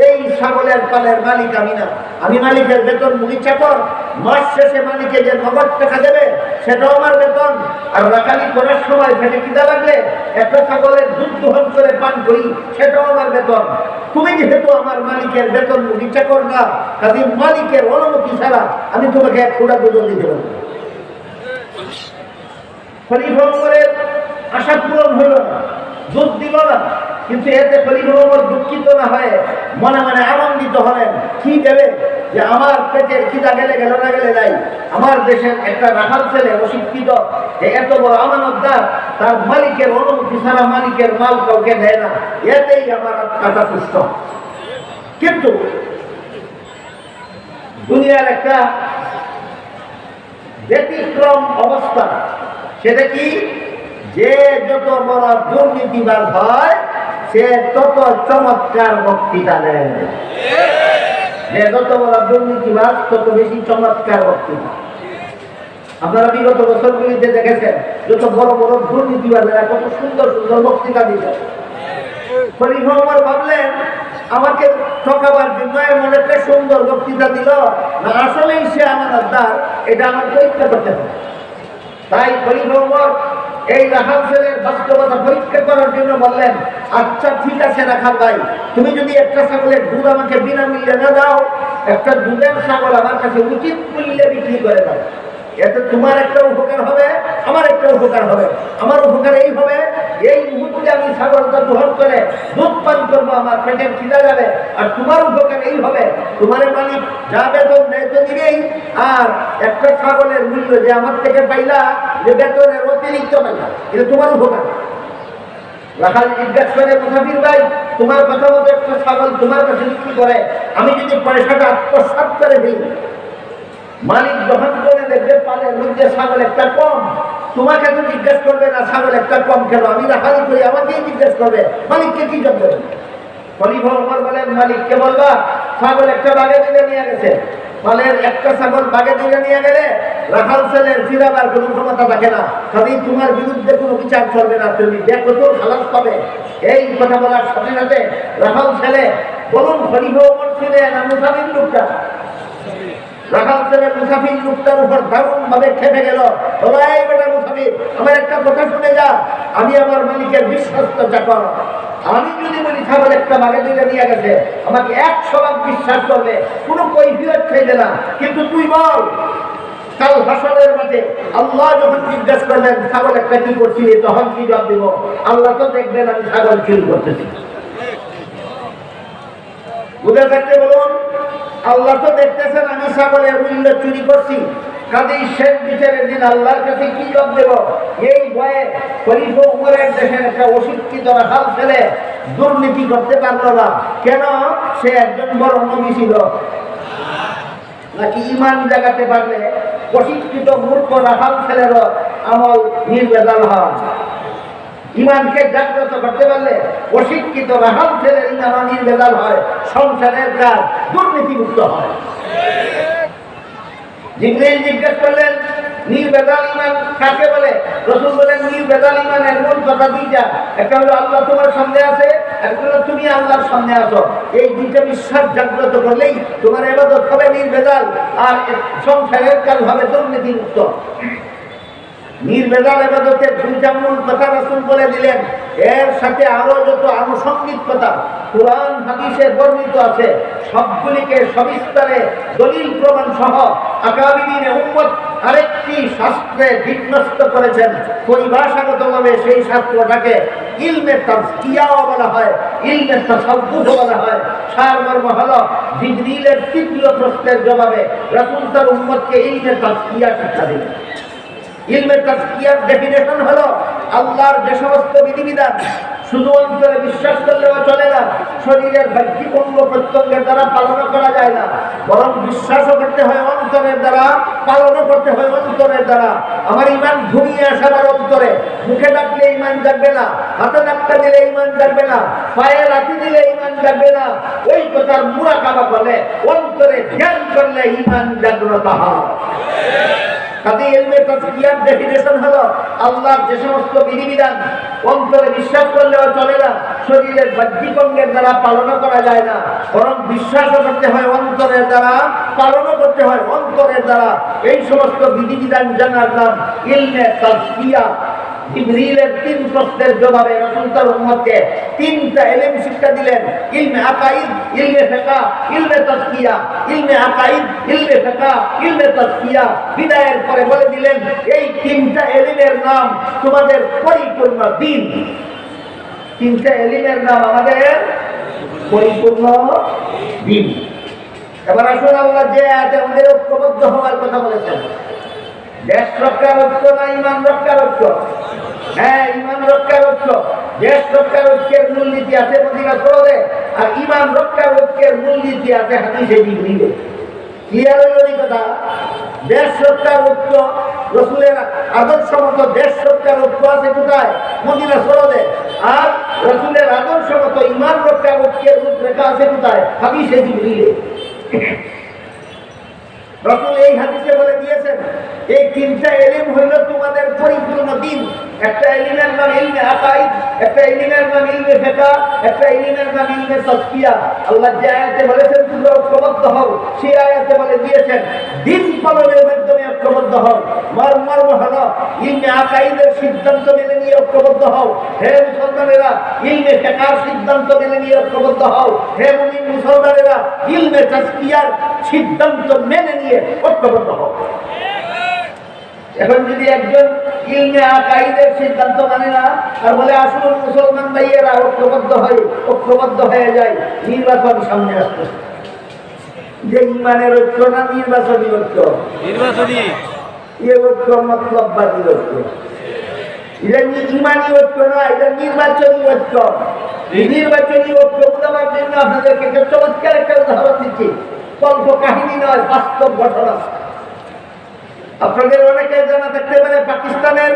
এই ছাগলের পালের মালিক আমি না, আমি মালিকের বেতন মুড়ি চাকর। মাস শেষে মালিকে যে নগদ টাকা দেবে সেটাও আমার বেতন। আর রাখালি করার সময় ফেটে খিদা লাগলে একটা ছাগলের দুধ দহন করে পান করি, সেটাও আমার বেতন। তুমি যেহেতু আমার মালিকের বেতন মুড়ি চাকর না, কাজে মালিকের অনুমতি ছাড়া আমি তোমাকে এক ফোঁটা দুধ দিতে পারবো। খলিফা উমরের আশা পূরণ হইল না, দুধ দিল না। কিন্তু এতে খলিফা উমর দুঃখিত না হয়ে মনে মনে আনন্দিত হলেন। কি দেবে যে আমার পেটের খিদা গেলে গেল না গেলে নাই। আমার দেশের একটা রাখাল ছেলে অশিক্ষিত, এত বড় আমানতদার, তার মালিকের অনুমতি ছাড়া মালিকের মাল কাউকে দেয় না, এতেই আমার আত্মাটা পুষ্ট। কিন্তু দুনিয়ার একটা ব্যতিক্রম অবস্থা, সেটা কি, যে যত বড় দুর্নীতিবাদ হয় সে তত চমৎকার বক্তৃতা দেয়। যে যত বড় দুর্নীতিবাদ তত বেশি চমৎকার বক্তৃতা। আপনারা বিগত বছরগুলিতে দেখেছেন যত বড় বড় দুর্নীতিবাদেরা কত সুন্দর সুন্দর বক্তৃতা দিতেন। খলিফা উমর ভাবলেন, আমাকে ঠকাবার জন্য এমন একটা সুন্দর বক্তৃতা দিল, না আসলেই সে আমানতদার, এটা আমার পরীক্ষা করতে হবে। তাই খলিফা উমর এই রাখাল ছেলের বাস্তবতা পরীক্ষা করার জন্য বললেন, আচ্ছা ঠিক আছে রাখাল ভাই, তুমি যদি একটা ছাগলের দুধ আমাকে বিনামূল্যে না দাও, একটা দুধের ছাগল আমার কাছে উচিত মূল্যে বিক্রি করে দাও। এতে তোমার একটা উপকার হবে, আমার একটা উপকার হবে। আমার উপকার এই হবে, এই মুহূর্তে আমি ছাগলটা দহন করে দুধ পান করবো, আমার পেটের খিদা যাবে। আর তোমার উপকার এই হবে, তোমার মালিক যা বেতন দেয় তো দিবেই, আর একটা ছাগলের মূল্য যে আমার থেকে পাইলা, যে বেতনের অতিরিক্ত পাইলা, এটা তোমার উপকার। রাখাল জিজ্ঞাসা করে, মুসাফির ভাই, তোমার কথা মতো একটা ছাগল তোমার কাছে বিক্রি করে আমি যদি পয়সাটা আত্মসাৎ করে দিই, মালিক যখন করে দেখবে পালের মধ্যে ছাগল একটা কম, তোমাকে তো জিজ্ঞাসা করবে না ছাগল একটা কম কেন, আমি রাখালি করি, আমাকেই জিজ্ঞাসা করবে, মালিককে কি জবাব দেবে? খলিফা উমর বলেন, মালিককে বলবা ছাগল একটা বাগে দিলে নিয়ে গেছে। পালের একটা ছাগল বাগে দিলে নিয়ে গেলে রাখাল ছেলের ফিরাবার কোনো ক্ষমতা থাকে না, খালি তোমার বিরুদ্ধে কোনো বিচার চলবে না, তুমি দেখো তো খালাস পাবে। এই কথা বলার সাথে সাথে রাখাল ছেলে, বলুন খলিফা উমর ছিলেন না মুসাফির লোকটা? রাখাল ছেলে মুসাফির লোকটার উপর দারুণ ভাবে খেপে গেল। এই বেটা মুসাফির, আমার একটা কথা শুনে যা, আমি আমার মালিকের বিশ্বস্ত চাকর, আমি যদি বলি ছাগল একটা বাগে দিলে নিয়ে গেছে, আমাকে 100 বিশ্বাস করবে, কোনো কৈফিয়ত চাইবে না। কিন্তু তুই বল, কাল হাসরের মাঠে আল্লাহ যখন জিজ্ঞাসা করবেন ছাগল একটা কি করছিলি, তখন কি জবাব দিব? আল্লাহ তো দেখবেন আমি ছাগল চুরি করতেছি। বুঝে থাকতে বলুন, আল্লাহ তো দেখতেছেন আমি ছাগলের মূল্য চুরি করছি, কাজেই শেষ বিচারের দিন আল্লাহর কাছে কি জবাব দেব? এই ভয়ে খলিফা উমরের দেশের একটা অশিক্ষিত রাখাল ছেলে দুর্নীতি করতে পারল না। কেন? সে একজন বড় নবী ছিল। নাকি ইমান জাগাতে পারলে অশিক্ষিত মূর্খ রাখাল ছেলেরও আমল নির্বেজাল হয়? ইমানকে জাগ্রত করতে পারলে অশিক্ষিত রাখাল ছেলের ইমান নির্বেজাল হয়, সংসারের কাজ দুর্নীতিমুক্ত হয়। জিবরাইল জিজ্ঞেস করলেন, নির্বেজাল ইমান কাকে বলে? রাসূল বলেন, নির্বেজাল ইমানের মূল কথা দুইটা, একটা হলো আল্লাহ তোমার সামনে আছে, একটা হলো তুমি আল্লাহর সামনে আছো। এই দুইটা বিশ্বাস জাগ্রত করলেই তোমার ইবাদত হবে নির্বেজাল, আর সংসারের কাজ হবে দুর্নীতিমুক্ত। নির্বেজাল ইবাদতের দুইটা মূল কথা রাসূল বলে দিলেন। এর সাথে আরো যত আনুষঙ্গিক কথা কুরআন হাদিসে বর্ণিত আছে, সবগুলিকে সবিস্তারে দলিল প্রমাণ সহ আকাবিরিনে উম্মত আরেকটি শাস্ত্রে বিন্যস্ত করেছেন। পরিভাষাগতভাবে সেই শাস্ত্রটাকে ইলমে তাজকিয়াও বলা হয়, ইলমে তাসাউফ বলা হয়। সারমর্ম হলো, জিবরিলের তৃতীয় প্রশ্নের জবাবে রাসূল তার উম্মতকে ইলমে তাজকিয়া শিক্ষা দিলেন। ইলমে তাজকিয়ার ডেফিনেশন হলো, আল্লাহর যে সমস্ত বিধিবিধান শুধু অন্তরে বিশ্বাস করলেও চলে না, শরীরের বাহ্যিক অঙ্গ প্রত্যঙ্গের দ্বারা পালন করা যায় না, বরং বিশ্বাসও করতে হয় অন্তরের দ্বারা, পালনও করতে হয় অন্তরের দ্বারা। আমার ইমান ঘুমিয়ে আসার অন্তরে, মুখে ডাকলে ইমান জাগবে না, হাতে ধাক্কা দিলে ইমান জাগবে না, পায়ে লাথি দিলে ইমান জাগবে না। ওই কথার মুরাকাবা করলে, অন্তরে ধ্যান করলে ইমান জাগ্রত হয়। কাজে ইলমে তাজকিয়ার ডেফিনেশন হলো আল্লাহর যে সমস্ত বিধিবিধান অন্তরে বিশ্বাস করলেও চলে না, শরীরের বাহ্যিক অঙ্গের দ্বারা পালনও করা যায় না, বরং বিশ্বাসও করতে হয় অন্তরের দ্বারা, পালনও করতে হয় অন্তরের দ্বারা। এই সমস্ত বিধিবিধান জানার নাম ইলমে তাজকিয়া। জিবরিলের 3 প্রশ্নের জবাবে রাসূল তার উম্মতকে 3টা ইলম শিক্ষা দিলেন: ইলমে আকাইদ, ইলমে ফিকহ, ইলমে তাজকিয়া। ইলমে আকাইদ, ইলমে ফিকহ, ইলমে তাজকিয়া বিদায়ের পরে বলে দিলেন, এই 3টা ইলমের নাম তোমাদের পরিপূর্ণ দ্বীন। 3টা ইলমের নাম আমাদের পরিপূর্ণ দ্বীন। এবার আসুন, আল্লাহ যে আয়াতে আমাদের ঐক্যবদ্ধ হওয়ার কথা বলেছেন, দেশ রক্ষার ঐক্য না ইমান রক্ষার ঐক্য? হ্যাঁ, ইমান রক্ষার ঐক্য। দেশ রক্ষার ঐক্যের মূলনীতি আছে মদিনা শরীফে, আর ইমান রক্ষার ঐক্যের মূলনীতি আছে হাদিসে জিবরিলে। ক্লিয়ার হইল এই কথা? দেশ রক্ষার ঐক্য, রাসূলের আদর্শ মতো দেশ রক্ষার ঐক্য আছে কোথায়? মদিনা শরীফে। আর রাসূলের আদর্শ মতো ইমান রক্ষার ঐক্যের রূপরেখা আছে কোথায়? হাদিসে জিবরিলে। রাসূল এই হাদিসে বলে দিয়েছেন, এই 3টা ইলম হইল তোমাদের পরিপূর্ণ দ্বীন। একটা ইলমের নাম ইলমে আকাইদ, একটা ইলমের নাম ইলমে ফিকহ, একটা ইলমের নাম ইলমে তাজকিয়া। আল্লাহ যে আয়াতে বলেছেন তোমরা ঐক্যবদ্ধ হও, সেই আয়াতে বলে দিয়েছেন দ্বীন পালনের মাধ্যমে ঐক্যবদ্ধ হও। মর্ম হলো ইলমে আকাইদের সিদ্ধান্ত মেনে নিয়ে ঐক্যবদ্ধ হও। হে মুসলমানেরা, ইলমে ফিকহের সিদ্ধান্ত মেনে নিয়ে ঐক্যবদ্ধ হও। হে মুমিন মুসলমানেরা, ইলমে তাজকিয়ার সিদ্ধান্ত মেনে নিয়ে ঐক্যবদ্ধ হও। এখন যদি একজন ইলমে আকাইদের সিদ্ধান্ত মানে না আর বলে আসুন মুসলমান ভাইয়েরা ঐক্যবদ্ধ হয়ে যায়, নির্বাচন সামনে আসছে, যে ইমানের ঐক্য না নির্বাচনী ঐক্য? নির্বাচনী ঐক্য মতলববাদী ঐক্য। এটা ইমানি ঐক্য না, এটা নির্বাচনী ঐক্য। নির্বাচনী ঐক্য বোঝাবার জন্য আপনাদেরকে চমৎকার একটা উদাহরণ দিচ্ছি, কল্প কাহিনী নয়, বাস্তব ঘটনা। আপনাদের অনেকে জানা থাকতে পারে, পাকিস্তানের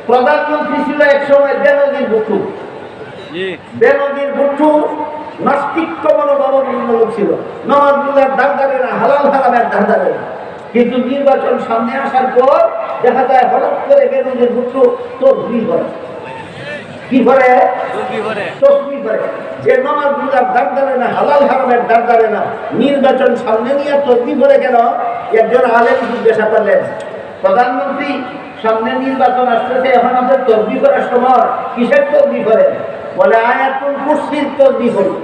প্রধানমন্ত্রী ছিল এক সময় বেনজির ভুট্টো। বেনজির ভুট্টো নাস্তিক্য মনোভাবাপন্ন লোক ছিল, নামাজ রোজার ধারধারে না, হালাল হারামের ধারধারে না। কিন্তু নির্বাচন সামনে আসার পর দেখা যায় হঠাৎ করে বেনজির ভুট্টো তসবিহ করে। কি করে? তসবিহ করে। যে নামাজ রোজার ধারধারে না, হালাল হারামের ধারধারে না, নির্বাচন সামনে নিয়ে তসবিহ করে কেন? একজন আলেম জিজ্ঞাসা করলেন, প্রধানমন্ত্রী সামনে নির্বাচন আসতেছে, এখন আমাদের তসবিহ করার সময়, কিসের তসবিহ করেন? বলে আয়াতুল কুরসির তসবিহ করি।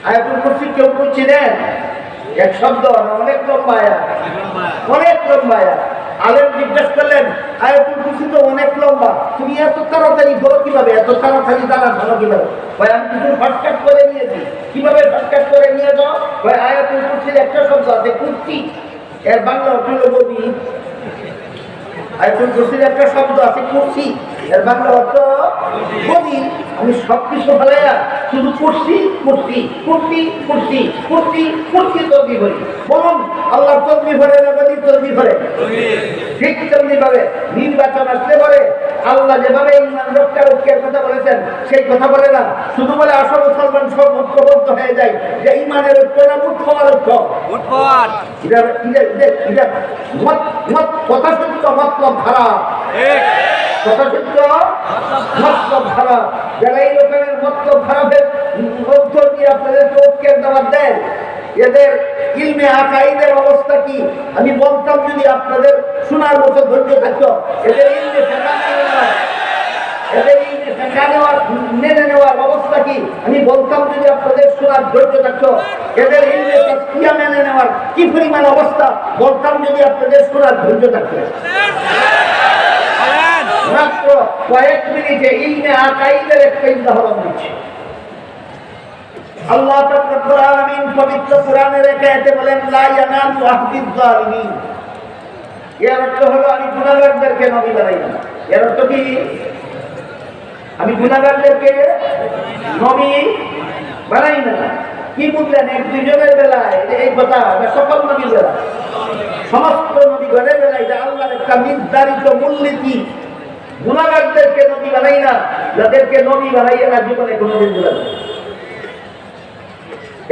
আয়াতুল কুরসি কেউ বুঝছিলেন? এক শব্দ না, অনেক লম্বা আয়াত, অনেক লম্বা আয়াত। আলেম জিজ্ঞাসা করলেন, আয়াতুল কুরসি তো অনেক লম্বা, তুমি এত তাড়াতাড়ি ধরো কিভাবে, এত তাড়াতাড়ি জানা ধরো কিভাবে? ভাই আমি কিছু শর্টকাট করে নিয়েছি। কিভাবে শর্টকাট করে নিয়ে যাও? ভাই আয়াতুল কুরসির একটা শব্দ আছে কুরসি, এর বাংলা অর্থ হলো গদি। আয়াতুল কুরসির একটা শব্দ আছে কুরসি, এর বাংলা অর্থ গদি। আমি সবকিছু ফেলাইয়া শুধু কুরসি কুরসি কুরসি কুরসি কুরসি কুরসি তসবিহ করি। বলুন আল্লাহ তসবিহ করে না গদি তসবিহ করে? ঠিক তেমনি ভাবে নির্বাচন আসলে পরে আল্লাহ যেভাবে ইমান রক্ষার ঐক্যের কথা বলেছেন সেই কথা বলে না, শুধু বলে আসল মুসলমান সব ঐক্যবদ্ধ হয়ে যায়, যে ইমানের ঐক্য না মুঠ হওয়ার ঐক্য। কথা সত্য মতলব খারাপ, কথা সত্য মতলব খারাপ। যারা এই রকমের মতলব খারাপের অর্থ দিয়ে আপনাদেরকে ঐক্যের দাওয়াত দেয়, এদের ইলমে আকাইদের অবস্থা কি? আমি বলতাম যদি আপনাদের শোনার মতো ধৈর্য থাকতো, এদের ইলমে মেনে নেওয়ার অবস্থা কি? আমি বলতাম যদি আপনাদের শোনার ধৈর্য থাকতো, এদের ইলমে তাজকিয়া মেনে নেওয়ার কি পরিমাণ অবস্থা, বলতাম যদি আপনাদের শোনার ধৈর্য থাকতো। মাত্র কয়েক মিনিটে ইলমে আকাইদের একটা উদাহরণ দিচ্ছি। আল্লাহ রাব্বুল আলামিন পবিত্র কোরআনের এক আয়াতে বলেন, লা ইয়ানালু আহদিয যালিমিন। এর অর্থ হলো আমি গুনাহগারদেরকে নবী বানাই না। এর অর্থ কি? আমি গুনাহগারদেরকে নবী বানাই না। কি বুঝলেন? এক দুজনের বেলায় এই কথা, সকল নবীর বেলা, সমস্ত নবীগণের বেলায় এটা আল্লাহর একটা নির্ধারিত মূলনীতি। গুনাহগারদেরকে নবী বানাই না, যাদেরকে নবী বানাইয়া না জীবনে কোনোদিন দিলাম।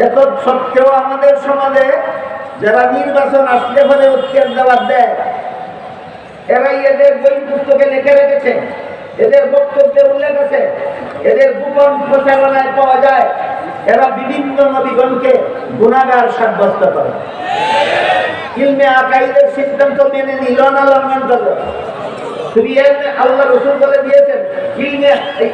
এত সত্ত্বেও আমাদের সমাজে যারা নির্বাচন আসলে পরে উত্তর জবাব দেয়, এরাই এদের বই পুস্তকে লিখে রেখেছে, এদের বক্তব্যে উল্লেখ আছে, এদের গোপন প্রচারণায় পাওয়া যায়, এরা বিভিন্ন নবীগণকে গুনাহগার সাব্যস্ত করে। ইলমে আকাইদের সিদ্ধান্ত মেনে নিল না লঙ্ঘন করল। তুমি আল্লাহ রসুল বলে দিয়েছেন,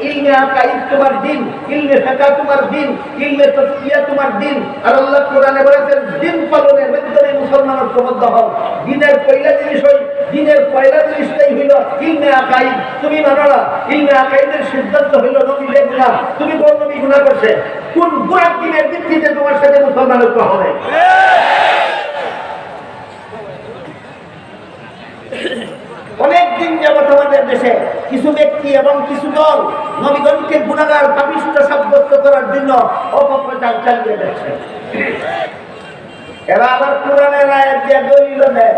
ইলমে আকাইদ তোমার দিন, ইলমে ফিকহ তোমার দিন, ইলমে তাসবিহ তোমার দিন। আর আল্লাহ কোরআনে বলেছেন দিন পালনের মাধ্যমে মুসলমান ঐক্যবদ্ধ হও। দিনের পয়লা জিনিস হই, দিনের পয়লা জিনিসটাই হইল ইলমে আকাইদ। তুমি মানো না, ইলমে আকাইদের সিদ্ধান্ত হইল নবী গুনাহ। তুমি কোন নবী গুনাহ করছে? কোন গুনাহ দিনের ভিত্তিতে তোমার সাথে মুসলমান ঐক্য হবে? অনেকদিন যাবত আমাদের দেশে কিছু ব্যক্তি এবং কিছু দল নবীগণকে গুনাহগার পাপিষ্ঠ সাব্যস্ত করার জন্য অপপ্রচার চালিয়ে যাচ্ছে। এরা আবার কোরআনের আয়াত দিয়ে দলিল দেয়।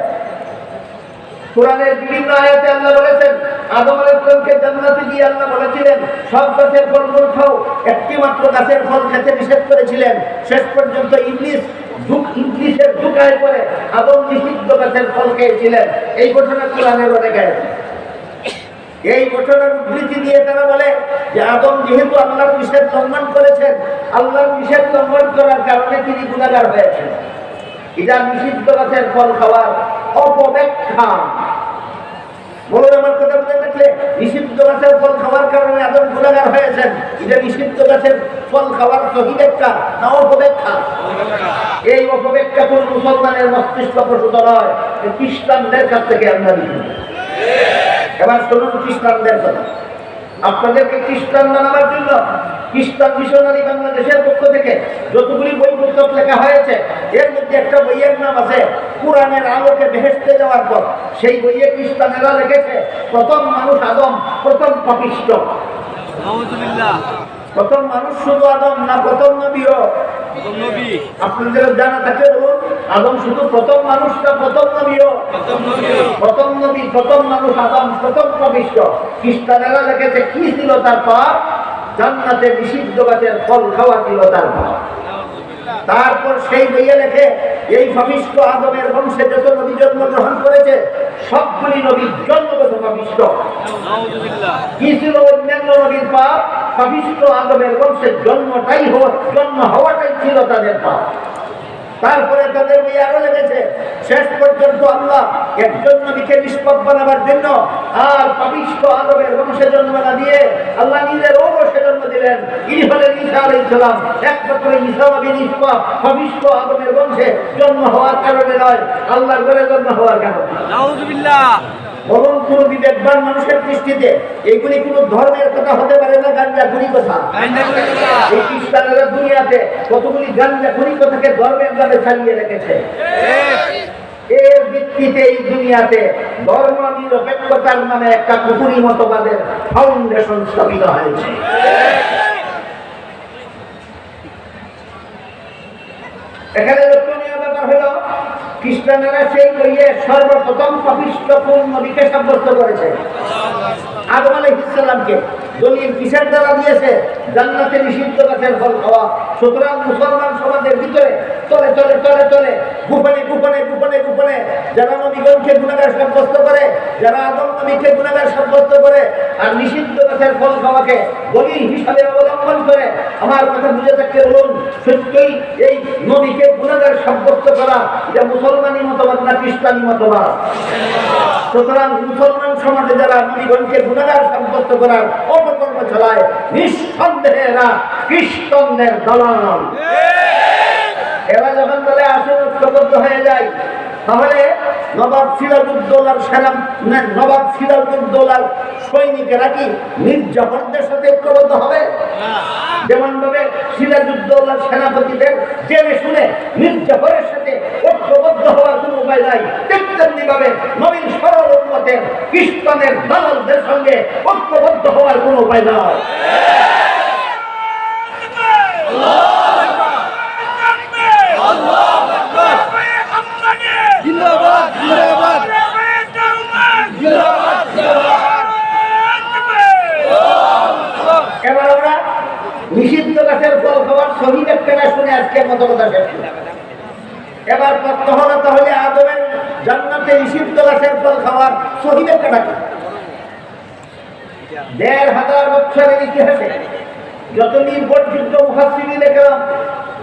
কোরআনের বিভিন্ন আয়াতে আল্লাহ বলেছেন, আদম আলাইহিস সালামকে জান্নাতে দিয়ে আল্লাহ বলেছিলেন সব গাছের ফল খাও, একটি মাত্র গাছের ফল খেতে নিষেধ করেছিলেন। শেষ পর্যন্ত ইবলীসের ধোঁকায় পড়ে আদম নিষিদ্ধ গাছের ফল খেয়েছিলেন। এই ঘটনা কোরআনের অনেক আছে। এই ঘটনার উদ্ধৃতি দিয়ে তারা বলে যে আদম যেহেতু আল্লাহর নিষেধ লঙ্ঘন করেছেন, আল্লাহর নিষেধ লঙ্ঘন করার কারণে তিনি গুনাহগার হয়েছেন। এটা নিষিদ্ধ গাছের ফল খাওয়ার অপব্যাখ্যা। বলুন আমার কথা বুঝে থাকলে, নিষিদ্ধ গাছের ফল খাওয়ার কারণে আদম গুনাহগার হয়েছেন, এটা নিষিদ্ধ গাছের ফল খাওয়ার সহি ব্যাখ্যা না অপব্যাখ্যা? এই অপব্যাখ্যা কোন মুসলমানের মস্তিষ্ক প্রসূত নয়, খ্রিস্টানদের কাছ থেকে আমরা নিচ্ছি। এবার শুনুন খ্রিস্টানদের কথা। আপনাদেরকে খ্রিস্টান বানাবার জন্য খ্রিস্টান মিশনারি বাংলাদেশের পক্ষ থেকে যতগুলি বই পুস্তক লেখা হয়েছে, এর মধ্যে একটা বইয়ের নাম আছে কোরআনের আলোকে বেহেশতে যাওয়ার পর। সেই বইয়ে খ্রিস্টানেরা লিখেছে প্রথম মানুষ আদম, প্রথম পাপিষ্ঠ। প্রথম মানুষ শুধু আদম না প্রথম নবীও? আপনাদের জানা থাকে বলুন, আদম শুধু প্রথম মানুষ না প্রথম নবীও? প্রথম নবী, প্রথম মানুষ আদম, প্রথম পাপিষ্ঠ। খ্রিস্টানেরা লিখেছে কি ছিল তার পাপ? জান্নাতে নিষিদ্ধ গাছের ফল খাওয়া ছিল তার পাপ। তারপর সেই বইয়ে লেখে এই পাপিষ্ঠ আদমের বংশে যত নবী জন্মগ্রহণ করেছে সবগুলি নবীর জন্মগত পাপিষ্ঠ। কি ছিল অন্যান্য নবীর পাপ? পাপিষ্ঠ আদমের বংশের জন্ম হওয়াটাই ছিল তাদের পাপ। তারপরে তাদের বই আরো লেগেছে শেষ পর্যন্ত আল্লাহ একজন নবীকে নিষ্পাপ বানাবার জন্য আর পাপিষ্ঠ আদমের বংশে জন্ম না দিয়ে আল্লাহ নিজের ঔরসে জন্ম দিলেন। ইনি হলেন ঈসা আলাইহিস সালাম। একমাত্র ঈসা নবী নিষ্পাপ, পাপিষ্ঠ আদমের বংশে জন্ম হওয়ার কারণে নয়, আল্লাহর ঘরে জন্ম হওয়ার কারণে। নাউযুবিল্লাহ। বলুন কোন বিবেকবান মানুষের দৃষ্টিতে এইগুলি কোন ধর্মের কথা হতে পারে না, গাঞ্জাখুরি কথা। এই খ্রিস্টানেরা দুনিয়াতে কতগুলি গাঞ্জাখুরি কথাকে ধর্মের নামে চালিয়ে রেখেছে। এর ভিত্তিতে এই দুনিয়াতে ধর্ম নিরপেক্ষতার নামে একটা কুফরি মতবাদের ফাউন্ডেশন স্থাপিত হয়েছে। এখানে লক্ষণীয় ব্যাপার হলো খ্রিস্টানেরা সেই বইয়ে সর্বপ্রথম পাপিষ্ঠ কোন নবীকে সাব্যস্ত করেছে? আদম আলাইহিস সালামকে। দলিল কিসের দ্বারা দিয়েছে? জান্নাতে নিষিদ্ধ গাছের ফল খাওয়া। সুতরাং মুসলমান সমাজের ভিতরে তলে তলে তলে তলে গোপনে গোপনে গোপনে গোপনে যারা নবীগণকে গুনাহগার সাব্যস্ত করে, যারা আদম নবীকে গুনাহগার সাব্যস্ত করে আর নিষিদ্ধ গাছের ফল খাওয়াকে দলিল হিসাবে অবলম্বন করে, আমার কথা বুঝে থাকতে বলুন, সত্যই এই নবীকে গুনাহগার সাব্যস্ত করা এটা মুসলমানি মতবাদ না খ্রিস্টানি মতবাদ? সুতরাং মুসলমান সমাজে যারা নবীগণকে গুনাহগার সাব্যস্ত করার অপকর্ম চালায়, নিঃসন্দেহে এরা খ্রিস্টানদের দালাল। এরা যখন বলে আসন ঐক্যবদ্ধ হয়ে যায়, তাহলে নবাব সিরাজউদ্দৌলার সৈনিকেরা কি মির্জাফরদের সাথে ঐক্যবদ্ধ হবে? যেমন ভাবে সিরাজউদ্দৌলার সেনাপতিদের জেনে শুনে মির্জাফরের সাথে ঐক্যবদ্ধ হওয়ার কোনো উপায় নাই, তেমনি ভাবে নবীন সরল উম্মত জগতের খ্রিস্টানের দালালদের সঙ্গে ঐক্যবদ্ধ হওয়ার কোনো উপায় নাই। এবার আমরা নিষিদ্ধ গাছের ফল খাওয়ার শহীদ একটা শুনে আজকের মতো কথা শেষ করি। এবার প্রশ্ন হলো, তাহলে আদমের জান্নাতে নিষিদ্ধ গাছের ফল খাওয়ার শহীদ একটা ডাকে ১৫০০ বছরের ইতিহাসে যত নির্ভরযোগ্য মুফাসসিরিন কেরাম,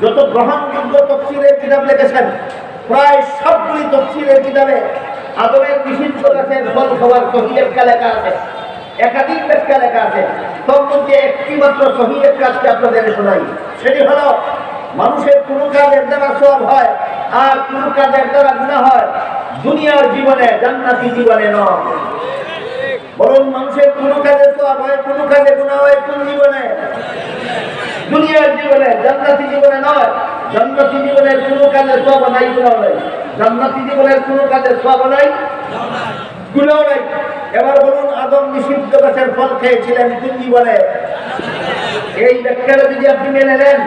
যত গ্রহণযোগ্য তাফসীরের কিতাব লিখেছেন, প্রায় সবগুলি তাফসীরের কিতাবে আদমের নিষিদ্ধ গাছের ফল খাওয়ার শহীদ একটা লেখা আছে, একাধিক ব্যাখ্যা লেখা আছে। তোর মধ্যে একটি মাত্র শহীদের কাজকে আপনাদের শোনাই। সেটি হলো, মানুষের কোনো কাজের দ্বারা সওয়াব হয় আর কোনো কাজের দ্বারা গুনাহ হয়, দুনিয়ার জীবনে, জান্নাতি জীবনে নয়। বরং মানুষের কোনো কাজে সওয়াব হয়, কোনো কাজে গুনাহ হয় কোন জীবনে? দুনিয়ার জীবনে, জান্নাতি জীবনে নয়। জান্নাতি জীবনের কোনো কাজে সওয়াব নাই, গুনাহ নাই। জান্নাতি জীবনের কোনো কাজে সওয়াব নাই, গুনাহ নাই। এবার বলুন, আদম নিষিদ্ধ গাছের ফল খেয়েছিলেন কোন জীবনে? এই ব্যাখ্যাটা যদি আপনি মেনে নেন,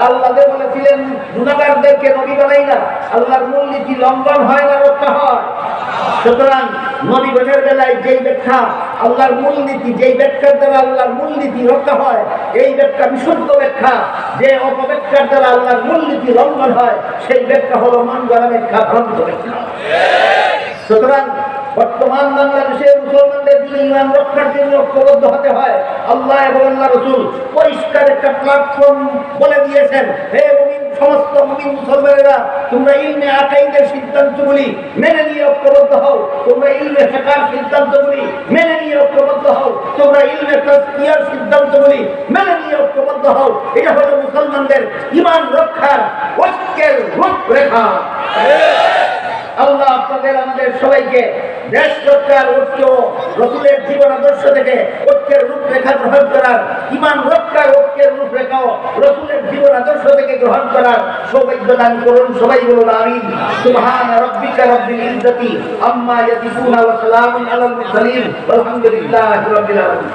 আল্লাহ বলেছিলেন গুনাহগারদেরকে নবী বানাই না, আল্লাহর মূলনীতি লঙ্ঘন হয় না, রক্ষা হয়। সুতরাং নবীগণের বেলায় যেই ব্যাখ্যা আল্লাহর মূলনীতি, যেই ব্যাখ্যার দ্বারা আল্লাহর মূলনীতি রক্ষা হয়, এই ব্যাখ্যা বিশুদ্ধ ব্যাখ্যা। যে অপব্যাখ্যার দ্বারা আল্লাহর মূলনীতি লঙ্ঘন হয়, সেই ব্যাখ্যা হলো মন গড়া ব্যাখ্যা, ভ্রান্ত ব্যাখ্যা। সুতরাং বর্তমান বাংলাদেশের মুসলমানদের যদি ইমান রক্ষার জন্য ঐক্যবদ্ধ হতে হয়, আল্লাহ এবং আল্লাহ রাসূল পরিষ্কার একটা প্ল্যাটফর্ম বলে দিয়েছেন। হে মুমিন, সমস্ত মুমিন মুসলমানেরা, তোমরা ইলমে আকাইদের সিদ্ধান্তগুলি মেনে নিয়ে ঐক্যবদ্ধ হও, তোমরা ইলমে ফিকহের সিদ্ধান্তগুলি মেনে নিয়ে ঐক্যবদ্ধ হও, তোমরা ইলমে তাজকিয়ার সিদ্ধান্তগুলি মেনে নিয়ে ঐক্যবদ্ধ হও। এটা হলো মুসলমানদের ইমান রক্ষার ঐক্যের রূপরেখা। আল্লাহ আপনাদের আমাদের সবাইকে দেশ রক্ষার ঐক্য, রাসূলের জীবন আদর্শ থেকে ঐক্যের রূপরেখা গ্রহণ করার, ইমান রক্ষার ঐক্যের রূপরেখাও রাসূলের জীবন আদর্শ থেকে গ্রহণ করার সৌভাগ্য দান করুন। সবাই বলুন আমিন। সুবহান রাব্বিকা রাব্বিল ইজ্জাতি আম্মা ইয়াসিফুন ওয়া সালামুন আলাল মুরসালিন ওয়ালহামদুলিল্লাহি রাব্বিল আলামিন।